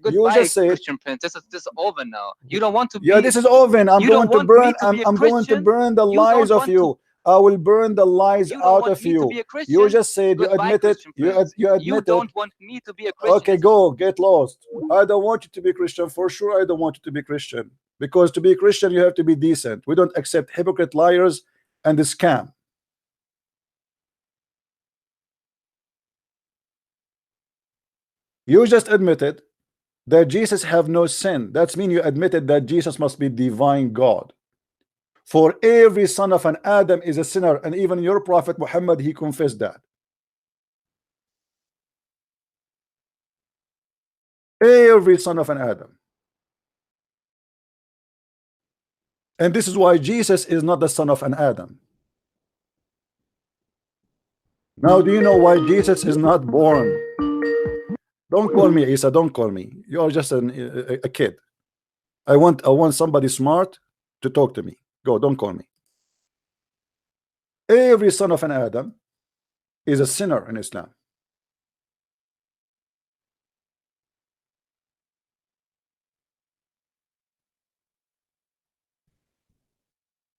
Speaker 2: You
Speaker 1: goodbye,
Speaker 2: just said,
Speaker 1: Christian Prince. This is over now. You don't want to
Speaker 2: yeah,
Speaker 1: be.
Speaker 2: this is oven. I'm
Speaker 1: You don't
Speaker 2: going to
Speaker 1: want
Speaker 2: burn.
Speaker 1: me to be a
Speaker 2: I'm going to
Speaker 1: Christian.
Speaker 2: burn the
Speaker 1: You
Speaker 2: lies
Speaker 1: don't
Speaker 2: of
Speaker 1: want to.
Speaker 2: you. I will burn the lies
Speaker 1: You don't
Speaker 2: out
Speaker 1: want
Speaker 2: of
Speaker 1: me to
Speaker 2: you.
Speaker 1: be a
Speaker 2: You
Speaker 1: Christian.
Speaker 2: just said you
Speaker 1: Goodbye,
Speaker 2: admit it.
Speaker 1: Christian Prince.
Speaker 2: You
Speaker 1: You
Speaker 2: admit it.
Speaker 1: don't want me to be a Christian.
Speaker 2: Okay, go get lost. I don't want you to be Christian for sure. I don't want you to be Christian because to be Christian you have to be decent. We don't accept hypocrite, liars, and the scam. You just admitted that Jesus have no sin. That's mean you admitted that Jesus must be divine God. For every son of an Adam is a sinner, and even your prophet Muhammad he confessed that. Every son of an Adam. And this is why Jesus is not the son of an Adam. Now, do you know why Jesus is not born? Don't call me Isa. Don't call me. You are just a kid. I want somebody smart to talk to me. Go. Don't call me. Every son of an Adam is a sinner in Islam,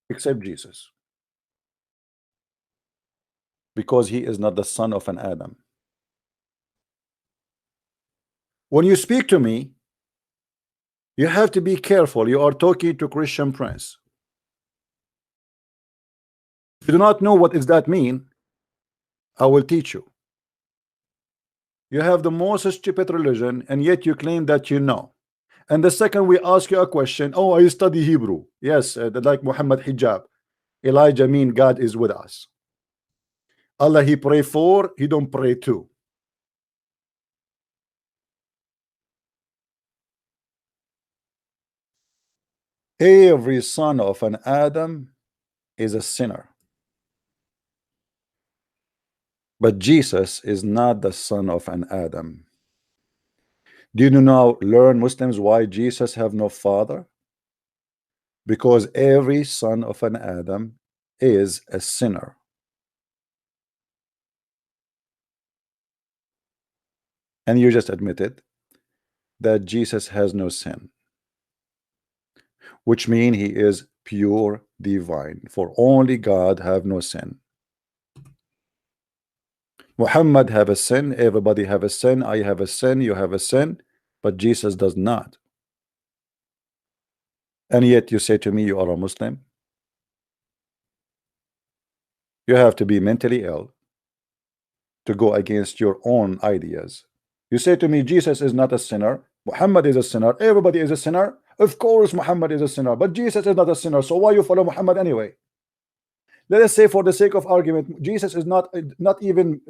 Speaker 2: except Jesus, because he is not the son of an Adam. When you speak to me, you have to be careful. You are talking to Christian Prince. If you do not know what does that mean, I will teach you. You have the most stupid religion, and yet you claim that you know. And the second we ask you a question, oh, I study Hebrew. Yes, like Muhammad Hijab. Elijah mean God is with us. Allah he pray for, he don't pray to. Every son of an Adam is a sinner. But Jesus is not the son of an Adam. Do you now learn, Muslims, why Jesus have no father? Because every son of an Adam is a sinner. And you just admitted that Jesus has no sin, which means he is pure divine. For only God have no sin. Muhammad have a sin, everybody have a sin, I have a sin, you have a sin, but Jesus does not. And yet you say to me you are a Muslim. You have to be mentally ill to go against your own ideas. You say to me Jesus is not a sinner, Muhammad is a sinner, everybody is a sinner. Of course Muhammad is a sinner, but Jesus is not a sinner, so why you follow Muhammad anyway? Let us say for the sake of argument Jesus is not even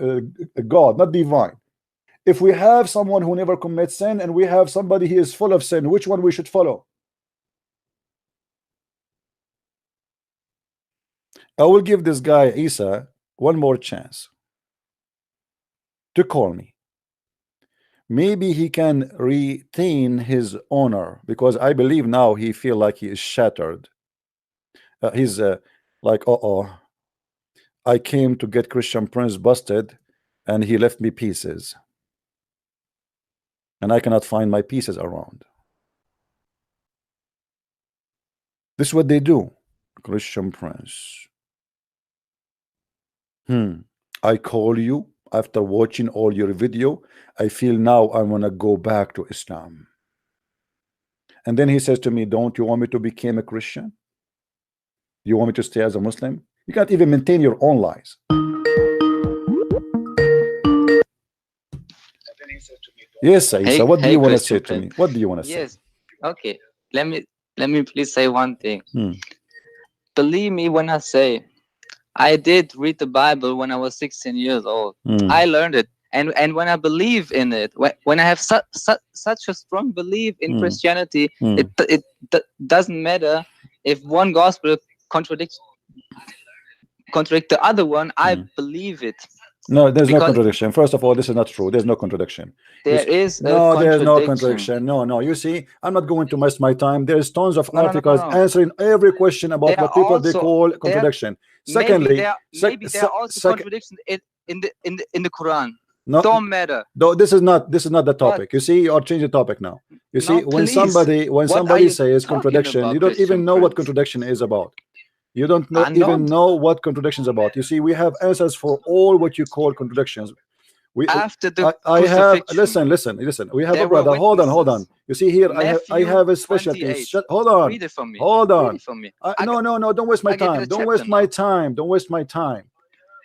Speaker 2: God, not divine. If we have someone who never commits sin and we have somebody he is full of sin, which one we should follow? I will give this guy Isa one more chance to call me. Maybe he can retain his honor, because I believe now he feel like he is shattered. He's like, uh-oh, I came to get Christian Prince busted, and he left me pieces, and I cannot find my pieces around. This is what they do. Christian Prince. I call you after watching all your video. I feel now I want to go back to Islam. And then he says to me, don't you want me to become a Christian? You want me to stay as a Muslim? You can't even maintain your own lies. Yes, Isa, what do you want to say to me? What do you want to say?
Speaker 1: Yes. Okay. Let me please say one thing. Believe me when I say I did read the Bible when I was 16 years old. I learned it. And when I believe in it, when I have such a strong belief in Christianity, it doesn't matter if one gospel contradict the other one. I believe it.
Speaker 2: No, there's no contradiction. First of all, this is not true. There's no contradiction.
Speaker 1: There's
Speaker 2: no contradiction. No. You see, I'm not going to waste my time. There's tons of articles answering every question about what people they call contradiction. Secondly,
Speaker 1: maybe there are also contradictions in the Quran.
Speaker 2: No,
Speaker 1: don't matter.
Speaker 2: Though this is not the topic. You see, you are changing the topic now. You see, when somebody says contradiction, you don't even know what contradiction is about. You don't even know what contradiction is about. You see, we have answers for all what you call contradictions.
Speaker 1: After the
Speaker 2: I have listen. We have a brother. Hold on. You see here, I have a specialty. Hold on.
Speaker 1: Read it for me.
Speaker 2: Hold on.
Speaker 1: Read it for me.
Speaker 2: No. Don't waste my time. Don't waste my time. Don't waste my time.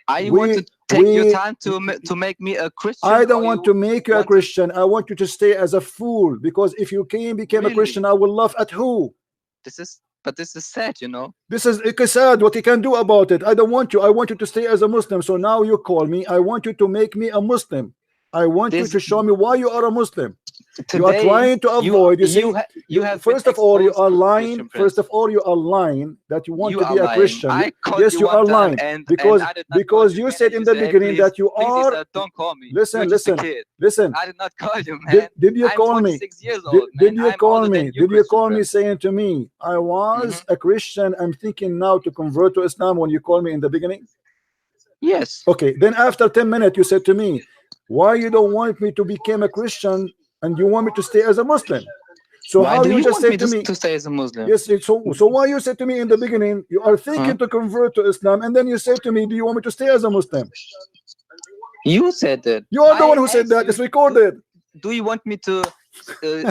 Speaker 1: I want to take your time to make me a Christian.
Speaker 2: I don't want to make you a Christian. I want you to stay as a fool, because if you became a Christian, I will laugh at who?
Speaker 1: But this is sad, you know.
Speaker 2: This is sad. What you can do about it? I don't want you. I want you to stay as a Muslim. So now you call me. I want you to make me a Muslim. I want you to show me why you are a Muslim. You are trying to avoid. You have first of all, you are lying. First of all, you are lying that you want to be a Christian. Yes, you are lying because you said in the beginning that you are.
Speaker 1: Don't call me.
Speaker 2: Listen.
Speaker 1: I did not call you, man.
Speaker 2: Did you call me?
Speaker 1: 6 years old,
Speaker 2: did you call me? Did you call me saying to me, I was a Christian, I'm thinking now to convert to Islam when you called me in the beginning?
Speaker 1: Yes.
Speaker 2: Okay. Then after 10 minutes, you said to me, why you don't want me to become a Christian and you want me to stay as a Muslim? So
Speaker 1: why
Speaker 2: how
Speaker 1: do
Speaker 2: you just
Speaker 1: want
Speaker 2: say to me
Speaker 1: to stay as a Muslim?
Speaker 2: Yes, so why you said to me in the beginning you are thinking to convert to Islam, and then you say to me, do you want me to stay as a Muslim?
Speaker 1: You said that.
Speaker 2: You are the one who said that. It's recorded.
Speaker 1: Do you want me to stay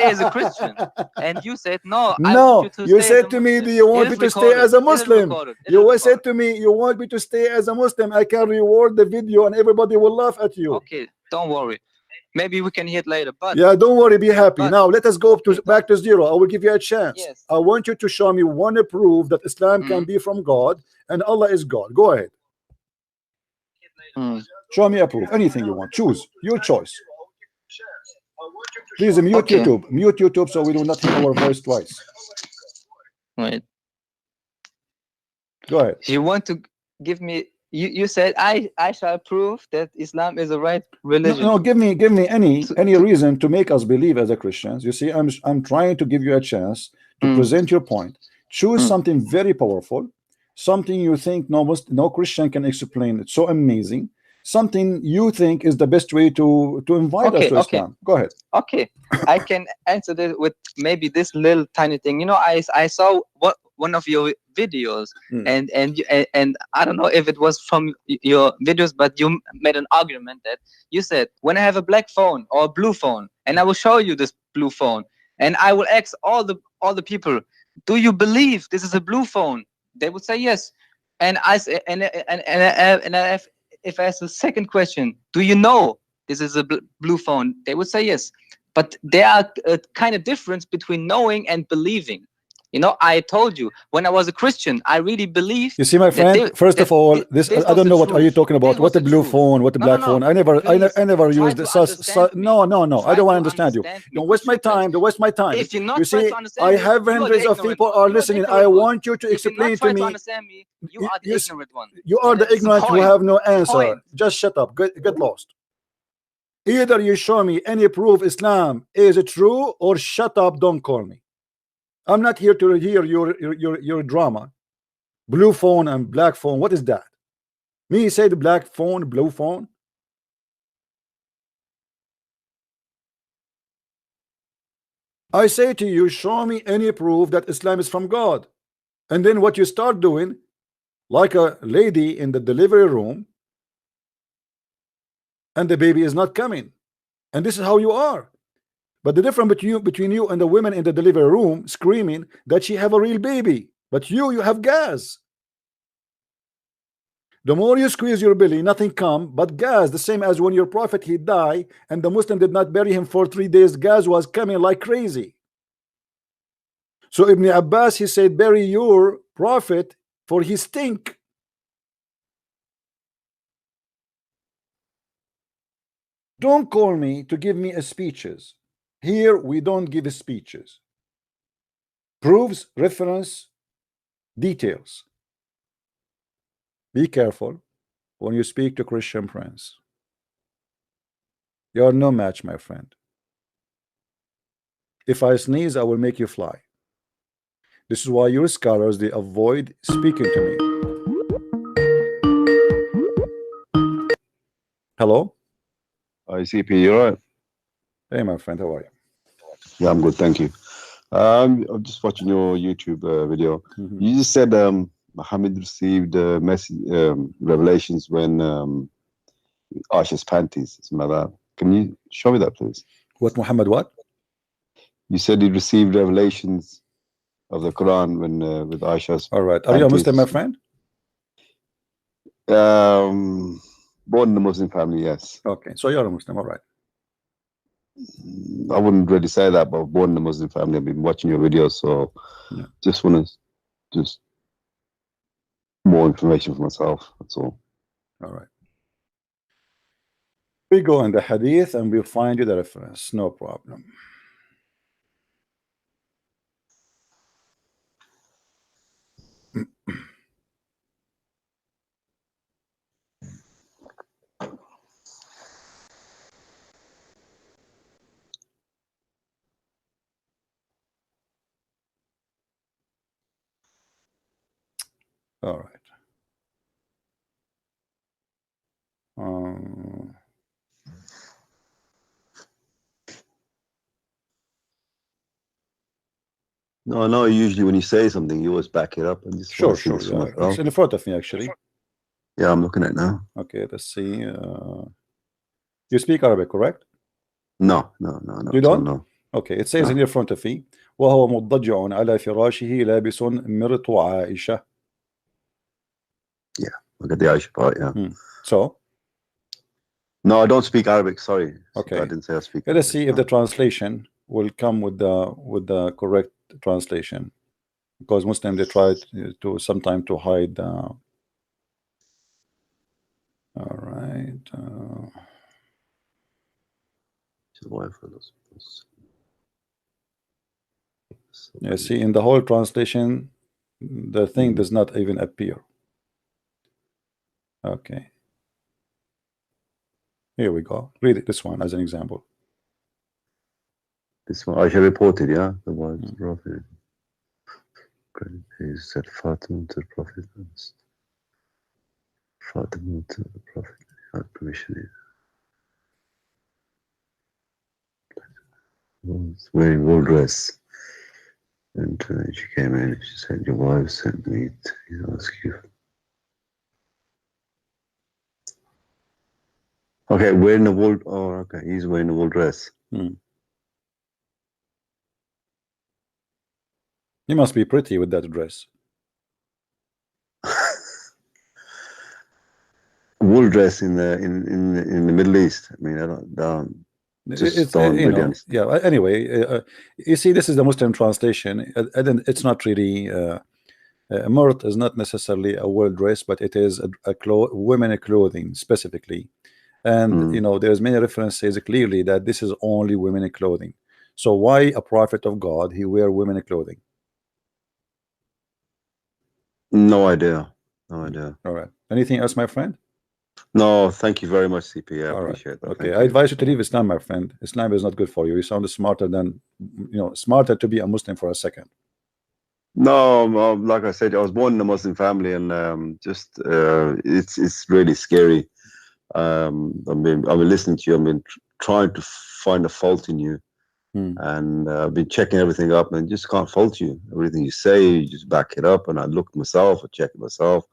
Speaker 1: as a Christian? And you said no.
Speaker 2: No, you said to me, do you want me to stay as a Muslim? You said to me, you want me to stay as a Muslim. I can reward the video and everybody will laugh at you.
Speaker 1: Okay, don't worry. Maybe we can hear it later. But
Speaker 2: yeah, don't worry, be happy. Now let us go back to zero. I will give you a chance.
Speaker 1: Yes.
Speaker 2: I want you to show me one proof that Islam can be from God and Allah is God. Go ahead. Show me a proof. Anything you want. Choose. Your choice. Please mute YouTube. Mute YouTube so we do not hear our voice twice.
Speaker 1: Wait.
Speaker 2: Go ahead.
Speaker 1: You want to give me? You said I shall prove that Islam is the right religion.
Speaker 2: No, give me any reason to make us believe as a Christians. You see, I'm trying to give you a chance to present your point. Choose something very powerful, something you think no Christian can explain. It's so amazing. Something you think is the best way to invite us to Islam. Go ahead.
Speaker 1: Okay, I can answer this with maybe this little tiny thing. You know, I saw one of your videos, and I don't know if it was from your videos, but you made an argument that you said, when I have a black phone or a blue phone, and I will show you this blue phone, and I will ask all the people, do you believe this is a blue phone? They would say yes, and I say, if I ask the second question, do you know this is a blue phone? They would say yes. But there are a kind of difference between knowing and believing. You know, I told you, when I was a Christian, I really believed.
Speaker 2: You see, my friend, first of all, this I don't know what are you talking about. What the blue phone, what the black phone. I never used this. No. I don't want to understand you. Don't waste my time. Don't waste my time.
Speaker 1: If you're not
Speaker 2: you
Speaker 1: trying
Speaker 2: see,
Speaker 1: to understand
Speaker 2: I have hundreds of people are listening. I want you to explain to me.
Speaker 1: You are the ignorant one.
Speaker 2: You are the ignorant who have no answer. Just shut up. Get lost. Either you show me any proof Islam is true, or shut up. Don't call me. I'm not here to hear your drama. Blue phone and black phone. What is that? Me, he said black phone, blue phone. I say to you, show me any proof that Islam is from God. And then what you start doing, like a lady in the delivery room, and the baby is not coming. And this is how you are. But the difference between you and the women in the delivery room screaming that she have a real baby, but you have gas. The more you squeeze your belly, nothing come but gas. The same as when your prophet he died and the Muslim did not bury him for 3 days, gas was coming like crazy. So Ibn Abbas he said, bury your prophet for his stink. Don't call me to give me a speeches. Here we don't give speeches. Proofs, reference, details. Be careful when you speak to Christian friends. You are no match, my friend. If I sneeze, I will make you fly. This is why your scholars they avoid speaking to me. Hello?
Speaker 3: ICP, you're right.
Speaker 2: Hey, my friend, how are you?
Speaker 3: Yeah, I'm good, thank you. I'm just watching your YouTube video.
Speaker 2: Mhm.
Speaker 3: You just said Muhammad received message revelations when Aisha's panties, something like that. Can you show me that, please?
Speaker 2: What Muhammad what?
Speaker 3: You said he received revelations of the Quran when with Aisha's.
Speaker 2: All right. Are you a Muslim, my friend?
Speaker 3: Born in a Muslim family, yes.
Speaker 2: Okay, so you're a Muslim, all right.
Speaker 3: I wouldn't really say that, but born in a Muslim family. I've been watching your videos, so
Speaker 2: Yeah.
Speaker 3: just want to just more information for myself. That's all.
Speaker 2: All right. We go in the hadith and we'll find you the reference, no problem. All right.
Speaker 3: No, usually when you say something, you always back it up and just
Speaker 2: Sure,
Speaker 3: want to see
Speaker 2: sure.
Speaker 3: this for
Speaker 2: Yeah.
Speaker 3: myself.
Speaker 2: It's in front of me, actually.
Speaker 3: Yeah, I'm looking at it now.
Speaker 2: Okay, let's see. You speak Arabic, correct?
Speaker 3: No.
Speaker 2: You don't?
Speaker 3: No.
Speaker 2: Okay, it says
Speaker 3: No.
Speaker 2: in your front of me وهو مضجع على فراشه لابس مرط عائشة.
Speaker 3: Look at the Aisha part, yeah.
Speaker 2: So,
Speaker 3: No, I don't speak Arabic, sorry.
Speaker 2: okay.
Speaker 3: I didn't say I speak
Speaker 2: Let us
Speaker 3: Arabic,
Speaker 2: see if the translation will come with the correct translation, because Muslims they try to sometimes to hide. All right. Yeah, see, in the whole translation, the thing does not even appear. Okay. Here we go. Read it, this one as an example.
Speaker 3: This one, Aisha reported, yeah? The wives of the Prophet. He said Fatima to the Prophet. Fatima to the Prophet. Had permission. Was wearing wool dress. And she came in and she said, your wife sent me to ask you. Okay, wearing a wool, oh, okay, he's wearing a wool dress.
Speaker 2: He must be pretty with that dress.
Speaker 3: Wool dress in the Middle East. I mean, I don't
Speaker 2: It's
Speaker 3: don't
Speaker 2: you
Speaker 3: really
Speaker 2: know,
Speaker 3: understand.
Speaker 2: yeah. Anyway, you see, this is the Muslim translation, and it's not really. Murt is not necessarily a wool dress, but it is a women clothing specifically, and you know, there's many references clearly that this is only women clothing. So why a prophet of God he wear women clothing?
Speaker 3: No idea. No idea.
Speaker 2: All right. Anything else, my friend?
Speaker 3: No, thank you very much, CP. I
Speaker 2: All right.
Speaker 3: appreciate that.
Speaker 2: Okay, I advise you to leave Islam, my friend. Islam is not good for you. You sound smarter than, you know, smarter to be a Muslim for a second.
Speaker 3: No, like I said, I was born in a Muslim family, and just it's really scary. I've been listening to you. I've been trying to find a fault in you,
Speaker 2: Hmm.
Speaker 3: and I've been checking everything up, and just can't fault you. Everything you say, you just back it up. And I look myself, I check it myself.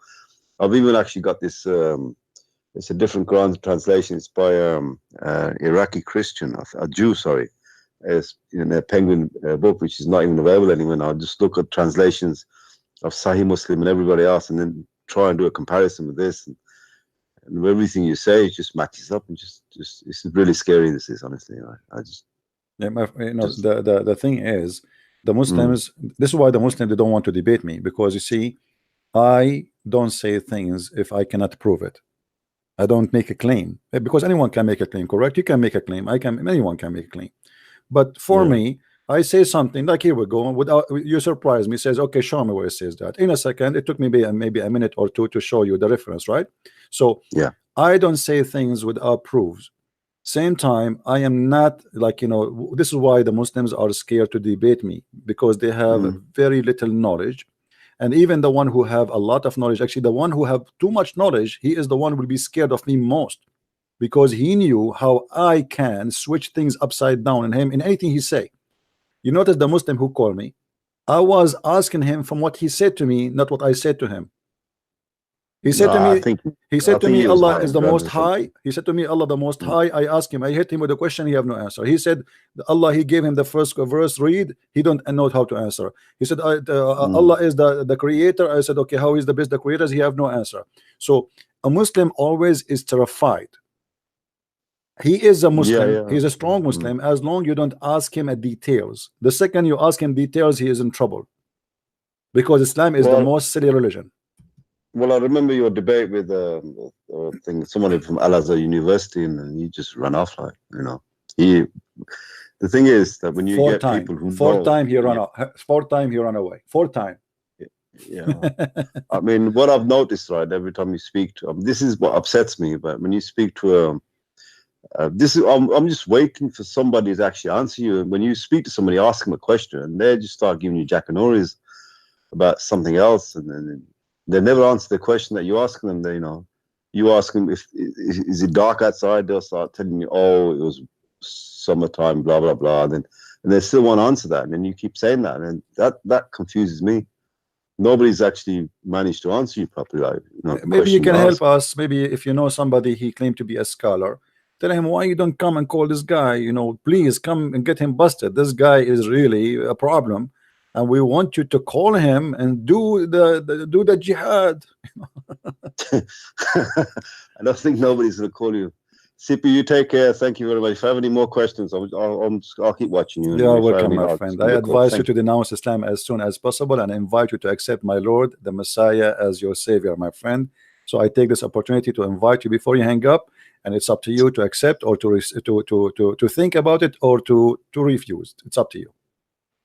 Speaker 3: I've even actually got this. It's a different Quran translation. It's by Iraqi Christian, a Jew. Sorry, it's in a Penguin book, which is not even available anywhere now. Just look at translations of Sahih Muslim and everybody else, and then try and do a comparison with this. And everything you say just matches up, and just it's really scary. This is honestly, I just,
Speaker 2: Yeah,
Speaker 3: just,
Speaker 2: the thing is, the
Speaker 3: mm,
Speaker 2: Muslims. This is why the Muslims, they don't want to debate me, because you see, I don't say things if I cannot prove it. I don't make a claim. Because anyone can make a claim, correct? You can make a claim. I can. Anyone can make a claim. But for
Speaker 3: yeah,
Speaker 2: me, I say something like, here we go. Without you surprise me, says, okay, show me where it says that. In a second, it took me maybe a minute or two to show you the reference, right? So
Speaker 3: yeah,
Speaker 2: I don't say things without proofs. Same time, I am not like, this is why the Muslims are scared to debate me, because they have
Speaker 3: mm,
Speaker 2: very little knowledge. And even the one who have a lot of knowledge, actually the one who have too much knowledge, he is the one who will be scared of me most, because he knew how I can switch things upside down in him in anything he say. You notice the Muslim who called me, I was asking him from what he said to me, not what I said to him. He
Speaker 3: no,
Speaker 2: said to me,
Speaker 3: I think he was
Speaker 2: Allah
Speaker 3: high
Speaker 2: is the
Speaker 3: blood
Speaker 2: most
Speaker 3: or something.
Speaker 2: high. He said to me, Allah the most
Speaker 3: Mm,
Speaker 2: high. I asked him, I hit him with a question, he have no answer. He said, Allah, he gave him the first verse, read, he don't know how to answer. He said,
Speaker 3: mm.
Speaker 2: Allah is the creator. I said, okay, how is the best the creators? He have no answer. So a Muslim always is terrified. He is a
Speaker 3: Yeah,
Speaker 2: Muslim,
Speaker 3: yeah.
Speaker 2: he's a strong
Speaker 3: Mm.
Speaker 2: Muslim, as long you don't ask him at details. The second you ask him details, he is in trouble, because Islam is the
Speaker 3: Well,
Speaker 2: most silly religion.
Speaker 3: well, I remember your debate with thing somebody from Al Azhar University, and he just ran off like, he. The thing is that when you
Speaker 2: Four
Speaker 3: get
Speaker 2: time,
Speaker 3: people who
Speaker 2: four
Speaker 3: know,
Speaker 2: time he
Speaker 3: when
Speaker 2: run
Speaker 3: you,
Speaker 2: out, four time he run away, four time.
Speaker 3: yeah. I mean, what I've noticed, right, every time you speak to this is what upsets me. But when you speak to this is I'm just waiting for somebody to actually answer you. And when you speak to somebody, ask them a question, and they just start giving you jackanories about something else, and then they never answer the question that you ask them. You ask them if is it dark outside, they'll start telling you, oh, it was summertime, blah blah blah. And they still won't answer that, and then you keep saying that, and that confuses me. Nobody's actually managed to answer you properly, like, the
Speaker 2: Maybe you
Speaker 3: question
Speaker 2: can
Speaker 3: you
Speaker 2: help
Speaker 3: ask.
Speaker 2: us. Maybe if you know somebody, he claimed to be a scholar, tell him, why you don't come and call this guy, please come and get him busted. This guy is really a problem, and we want you to call him and do the jihad.
Speaker 3: I don't think nobody's going to call you. CP, you take care. Thank you very much. If I have any more questions, I'll keep watching you.
Speaker 2: You
Speaker 3: And
Speaker 2: are
Speaker 3: if I have
Speaker 2: welcome,
Speaker 3: any,
Speaker 2: my
Speaker 3: I'll just
Speaker 2: friend.
Speaker 3: give
Speaker 2: I
Speaker 3: you a call.
Speaker 2: advise you
Speaker 3: Thank
Speaker 2: to
Speaker 3: you.
Speaker 2: denounce Islam as soon as possible, and invite you to accept my Lord, the Messiah, as your Savior, my friend. So I take this opportunity to invite you before you hang up, and it's up to you to accept or to think about it, or to refuse. It's up to you.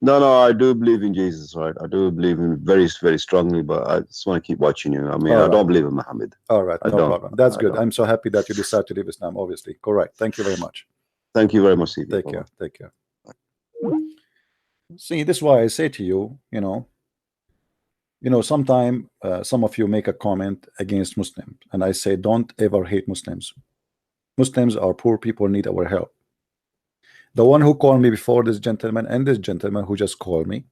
Speaker 3: No, no, I do believe in Jesus, right? I do believe in very, very strongly, but I just want to keep watching you. I mean,
Speaker 2: All
Speaker 3: I
Speaker 2: right,
Speaker 3: don't believe in Muhammad.
Speaker 2: all right,
Speaker 3: I
Speaker 2: no
Speaker 3: don't.
Speaker 2: problem. That's
Speaker 3: I
Speaker 2: good.
Speaker 3: don't.
Speaker 2: I'm so happy that you decide to leave Islam. Obviously, correct. Thank you very much.
Speaker 3: Thank you very much, CP.
Speaker 2: Take
Speaker 3: Bye bye.
Speaker 2: care. Take care. See, this is why I say to you, sometime some of you make a comment against Muslims, and I say, don't ever hate Muslims. Muslims are poor people, need our help. The one who called me before, this gentleman, and this gentleman who just called me,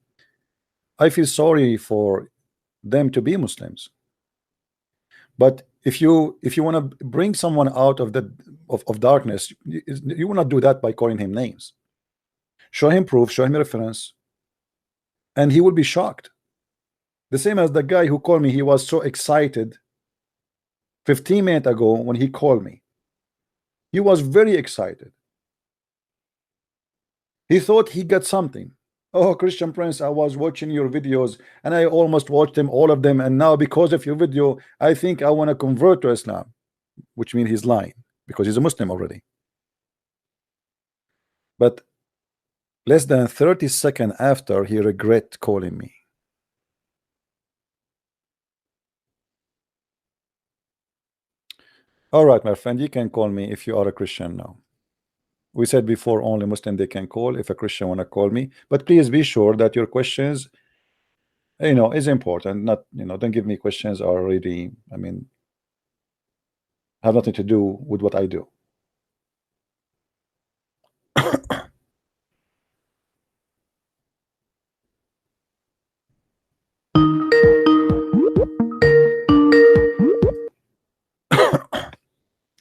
Speaker 2: I feel sorry for them to be Muslims. But if you want to bring someone out of of darkness, you will not do that by calling him names. Show him proof, show him reference, and he will be shocked. The same as the guy who called me, he was so excited 15 minutes ago when he called me. He was very excited. He thought he got something. Oh, Christian Prince, I was watching your videos and I almost watched them, all of them. And now, because of your video, I think I want to convert to Islam, which means he's lying because he's a Muslim already. But less than 30 seconds after, he regret calling me. All right, my friend, you can call me if you are a Christian now. We said before only Muslim they can call. If a Christian want to call me, but please be sure that your questions is important. Not, don't give me questions or really, I mean, have nothing to do with what I do.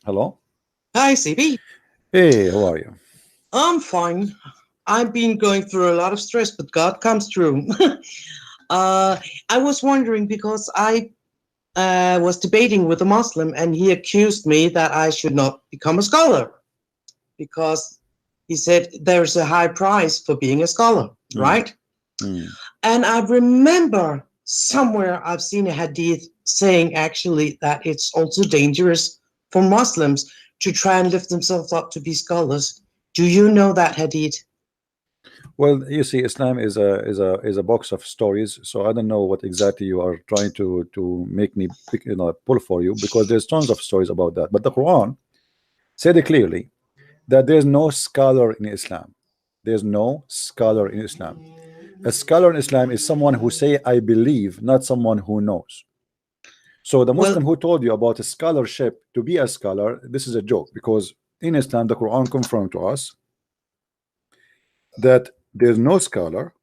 Speaker 2: Hello.
Speaker 4: Hi, CB.
Speaker 2: Hey, how are you?
Speaker 4: I'm fine. I've been going through a lot of stress, but God comes through. I was wondering because I was debating with a Muslim, and he accused me that I should not become a scholar because he said there's a high price for being a scholar, right? And I remember somewhere I've seen a hadith saying actually that it's also dangerous for Muslims to try and lift themselves up to be scholars. Do you know that hadith?
Speaker 2: Well, you see, Islam is a box of stories, so I don't know what exactly you are trying to make me pick, pull for you, because there's tons of stories about that. But the Quran said it clearly that there's no scholar in Islam. There's no scholar in Islam. A scholar in Islam is someone who say I believe, not someone who knows. So the Muslim who told you about a scholarship, to be a scholar, this is a joke, because in Islam the Quran confirmed to us that there's no scholar,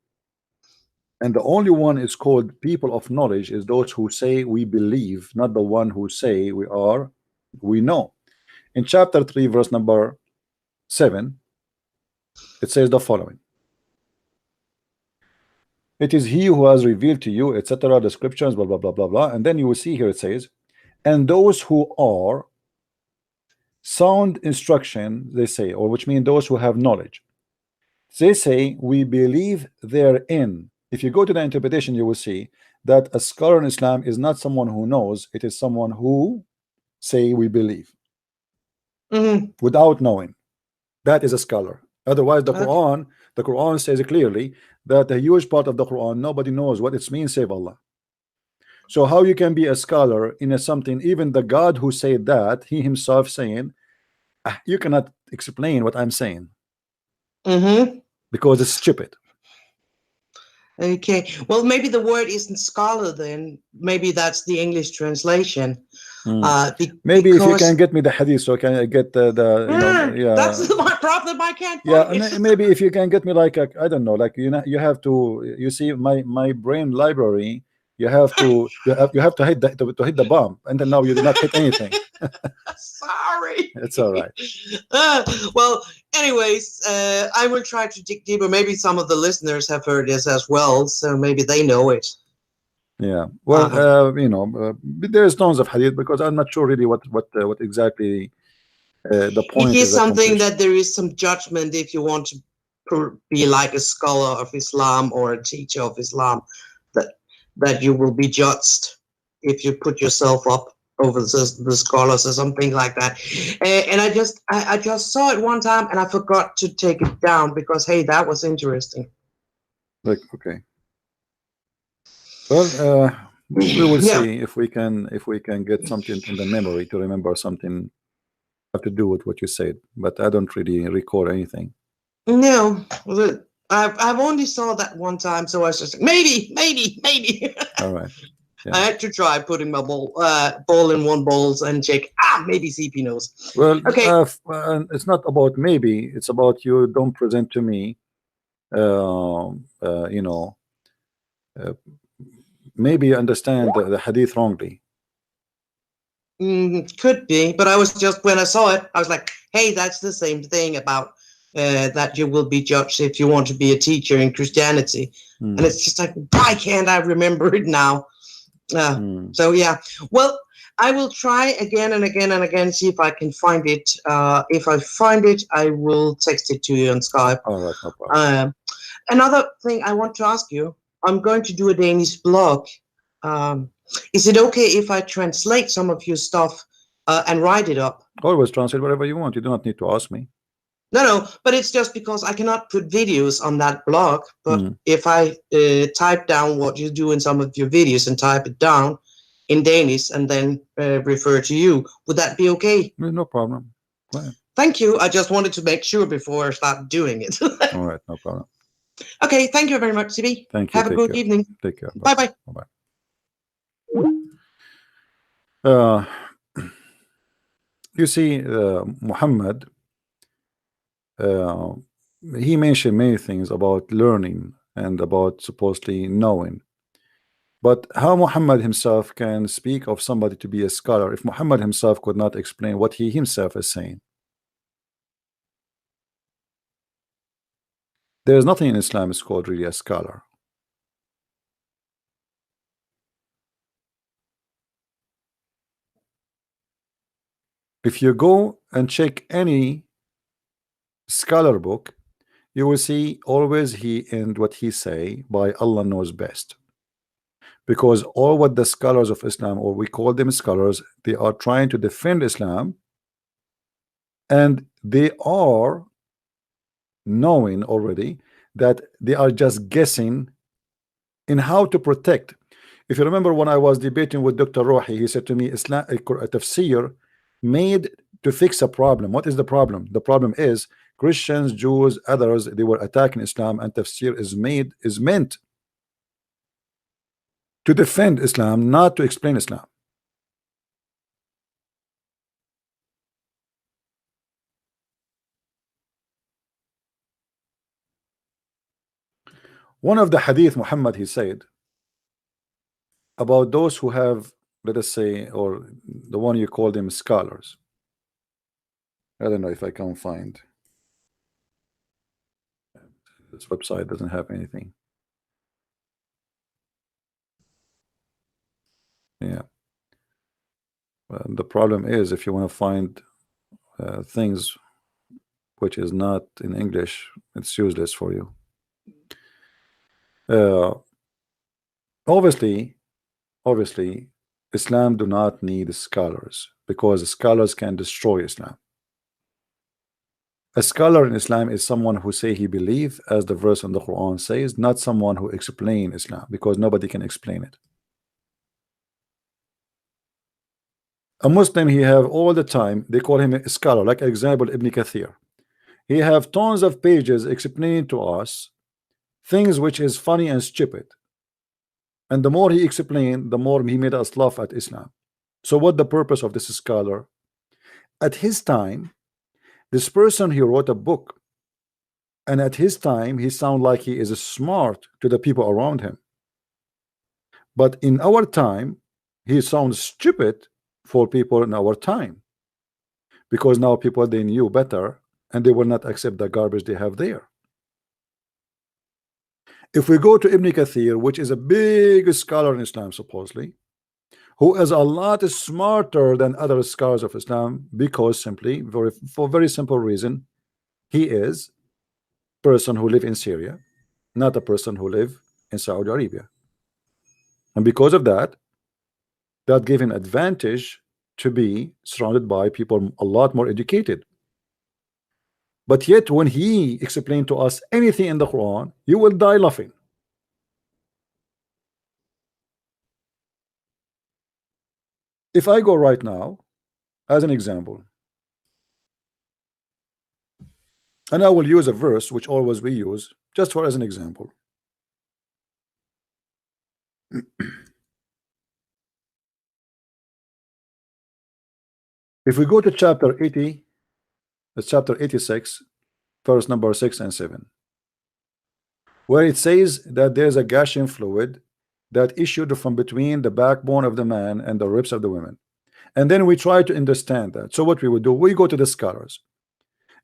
Speaker 2: and the only one is called people of knowledge is those who say we believe, not the one who say we know. In chapter 3 verse number 7, it says the following: it is he who has revealed to you, etc., descriptions, blah blah blah blah blah. And then you will see here it says, and those who are sound instruction, they say, or which means those who have knowledge, they say we believe therein. If you go to the interpretation, you will see that a scholar in Islam is not someone who knows, it is someone who say we believe without knowing. That is a scholar. Otherwise the Quran says clearly that a huge part of the Quran nobody knows what it means save Allah. So how you can be a scholar in a something, even the God who said that, he himself saying, you cannot explain what I'm saying because it's stupid.
Speaker 4: Okay, well, maybe the word isn't scholar then. Maybe that's the English translation.
Speaker 2: Maybe if you can get me the hadith, so can I get the
Speaker 4: that's my problem. I can't
Speaker 2: find it. Maybe if you can get me like a, I don't know, like you have to, you see my brain library, you have to hit to hit the bomb, and then now you did not hit anything.
Speaker 4: Sorry.
Speaker 2: It's all right.
Speaker 4: Well, anyways, I will try to dig deeper. Maybe some of the listeners have heard this as well, so maybe they know it.
Speaker 2: Yeah. Well, there's tons of hadith, because I'm not sure really what exactly the point
Speaker 4: it is
Speaker 2: is
Speaker 4: something that there is some judgment if you want to be like a scholar of Islam or a teacher of Islam, that you will be judged if you put yourself up over the scholars or something like that. And I just saw it one time and I forgot to take it down because, hey, that was interesting.
Speaker 2: Like, okay. Well, we will see if we can get something in the memory to remember something have to do with what you said, but I don't really recall anything.
Speaker 4: No, I've only saw that one time, so I was just like, maybe.
Speaker 2: All right.
Speaker 4: Yeah. I had to try putting my ball in one bowl and check. Maybe CP knows.
Speaker 2: Well,
Speaker 4: okay.
Speaker 2: It's not about maybe. It's about you don't present to me. Maybe you understand the hadith wrongly.
Speaker 4: Could be, but I was just, when I saw it, I was like, hey, that's the same thing about that you will be judged if you want to be a teacher in Christianity. And it's just like, why can't I remember it now? So yeah, well, I will try again and again and again, see if I can find it. If I find it, I will text it to you on Skype.
Speaker 2: All right, no problem.
Speaker 4: Another thing I want to ask you, I'm going to do a Danish blog. Is it okay if I translate some of your stuff and write it up?
Speaker 2: Always translate whatever you want. You do not need to ask me.
Speaker 4: No, but it's just because I cannot put videos on that blog. But if I type down what you do in some of your videos and type it down in Danish and then refer to you, would that be okay?
Speaker 2: No problem.
Speaker 4: Thank you. I just wanted to make sure before I start doing it.
Speaker 2: All right, no problem.
Speaker 4: Okay, thank you very much, Sibi.
Speaker 2: Thank you.
Speaker 4: Have a
Speaker 2: Take
Speaker 4: good
Speaker 2: care.
Speaker 4: evening.
Speaker 2: Take care.
Speaker 4: Bye bye.
Speaker 2: Bye. Uh, you see, Muhammad, uh, he mentioned many things about learning and about supposedly knowing. But how Muhammad himself can speak of somebody to be a scholar if Muhammad himself could not explain what he himself is saying? There is nothing in Islam is called really a scholar. If you go and check any scholar book, you will see always he end what he say by Allah knows best. Because all what the scholars of Islam, or we call them scholars, they are trying to defend Islam, and they are knowing already that they are just guessing in how to protect. If you remember when I was debating with Dr. Rohi, he said to me, Islam a tafsir made to fix a problem. What is the problem? The problem is Christians, Jews, others, they were attacking Islam, and tafsir is meant to defend Islam, not to explain Islam. One of the hadith Muhammad, he said about those who have, let us say, or the one you call them scholars. I don't know if I can find. This website doesn't have anything. Yeah. The problem is if you want to find things which is not in English, it's useless for you. Obviously, Islam do not need scholars, because scholars can destroy Islam. A scholar in Islam is someone who say he believe, as the verse in the Quran says, not someone who explain Islam, because nobody can explain it. A Muslim, he have all the time, they call him a scholar, like example Ibn Kathir. He have tons of pages explaining to us things which is funny and stupid. And the more he explained, the more he made us laugh at Islam. So what the purpose of this scholar? At his time, this person, he wrote a book, and at his time he sound like he is smart to the people around him. But in our time, he sounds stupid for people in our time, because now people, they knew better, and they will not accept the garbage they have there. If we go to Ibn Kathir, which is a big scholar in Islam supposedly, who is a lot smarter than other scholars of Islam, because simply for very simple reason, he is a person who live in Syria, not a person who live in Saudi Arabia, and because of that, that gave him advantage to be surrounded by people a lot more educated. But yet when he explained to us anything in the Quran, you will die laughing. If I go right now as an example, and I will use a verse which always we use just for as an example. If we go to chapter 80, it's chapter 86, verse number 6 and 7, where it says that there's a gushing fluid that issued from between the backbone of the man and the ribs of the women. And then we try to understand that. So what we would do, we go to the scholars.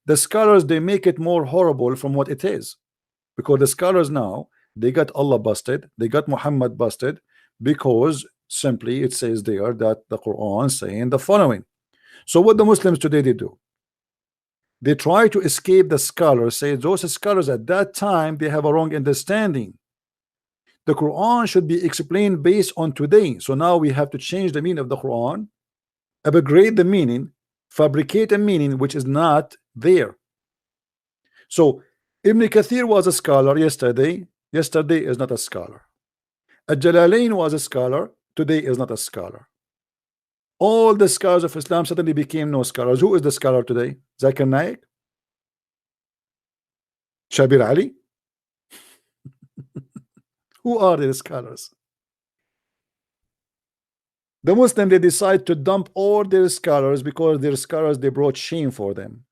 Speaker 2: The scholars, they make it more horrible from what it is, because the scholars now, they got Allah busted, they got Muhammad busted, because simply it says there that the Quran saying the following. So what the Muslims today they do, they try to escape the scholars, say those scholars at that time they have a wrong understanding. The Quran should be explained based on today. So now we have to change the meaning of the Quran, upgrade the meaning, fabricate a meaning which is not there. So Ibn Kathir was a scholar yesterday is not a scholar. Al-Jalalain was a scholar, today is not a scholar. All the scholars of Islam suddenly became no scholars. Who is the scholar today? Zakir Naik? Shabir Ali? Who are the scholars? The Muslim, they decide to dump all their scholars because their scholars, they brought shame for them.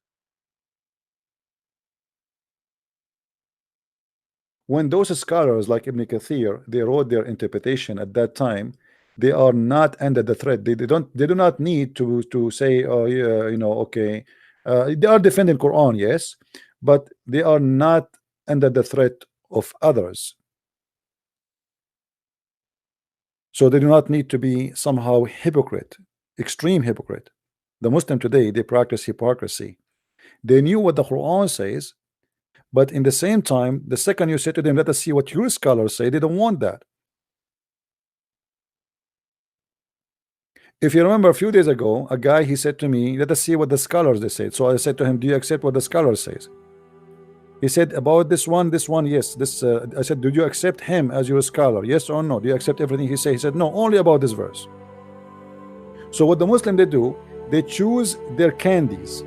Speaker 2: When those scholars like Ibn Kathir, they wrote their interpretation at that time, they are not under the threat. They do not need to say, oh yeah, you know, okay, they are defending Quran, yes, but they are not under the threat of others. So they do not need to be somehow hypocrite, extreme hypocrite. The Muslim today, they practice hypocrisy. They knew what the Quran says, but in the same time, the second you say to them, let us see what your scholars say, they don't want that. If you remember a few days ago, a guy, he said to me, let us see what the scholars they said. So I said to him, do you accept what the scholar says? He said about this one, yes. This I said, do you accept him as your scholar? Yes or no? Do you accept everything he said? He said, no, only about this verse. So what the Muslim they do, they choose their candies.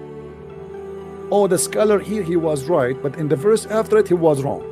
Speaker 2: Oh, the scholar here, he was right, but in the verse after it, he was wrong.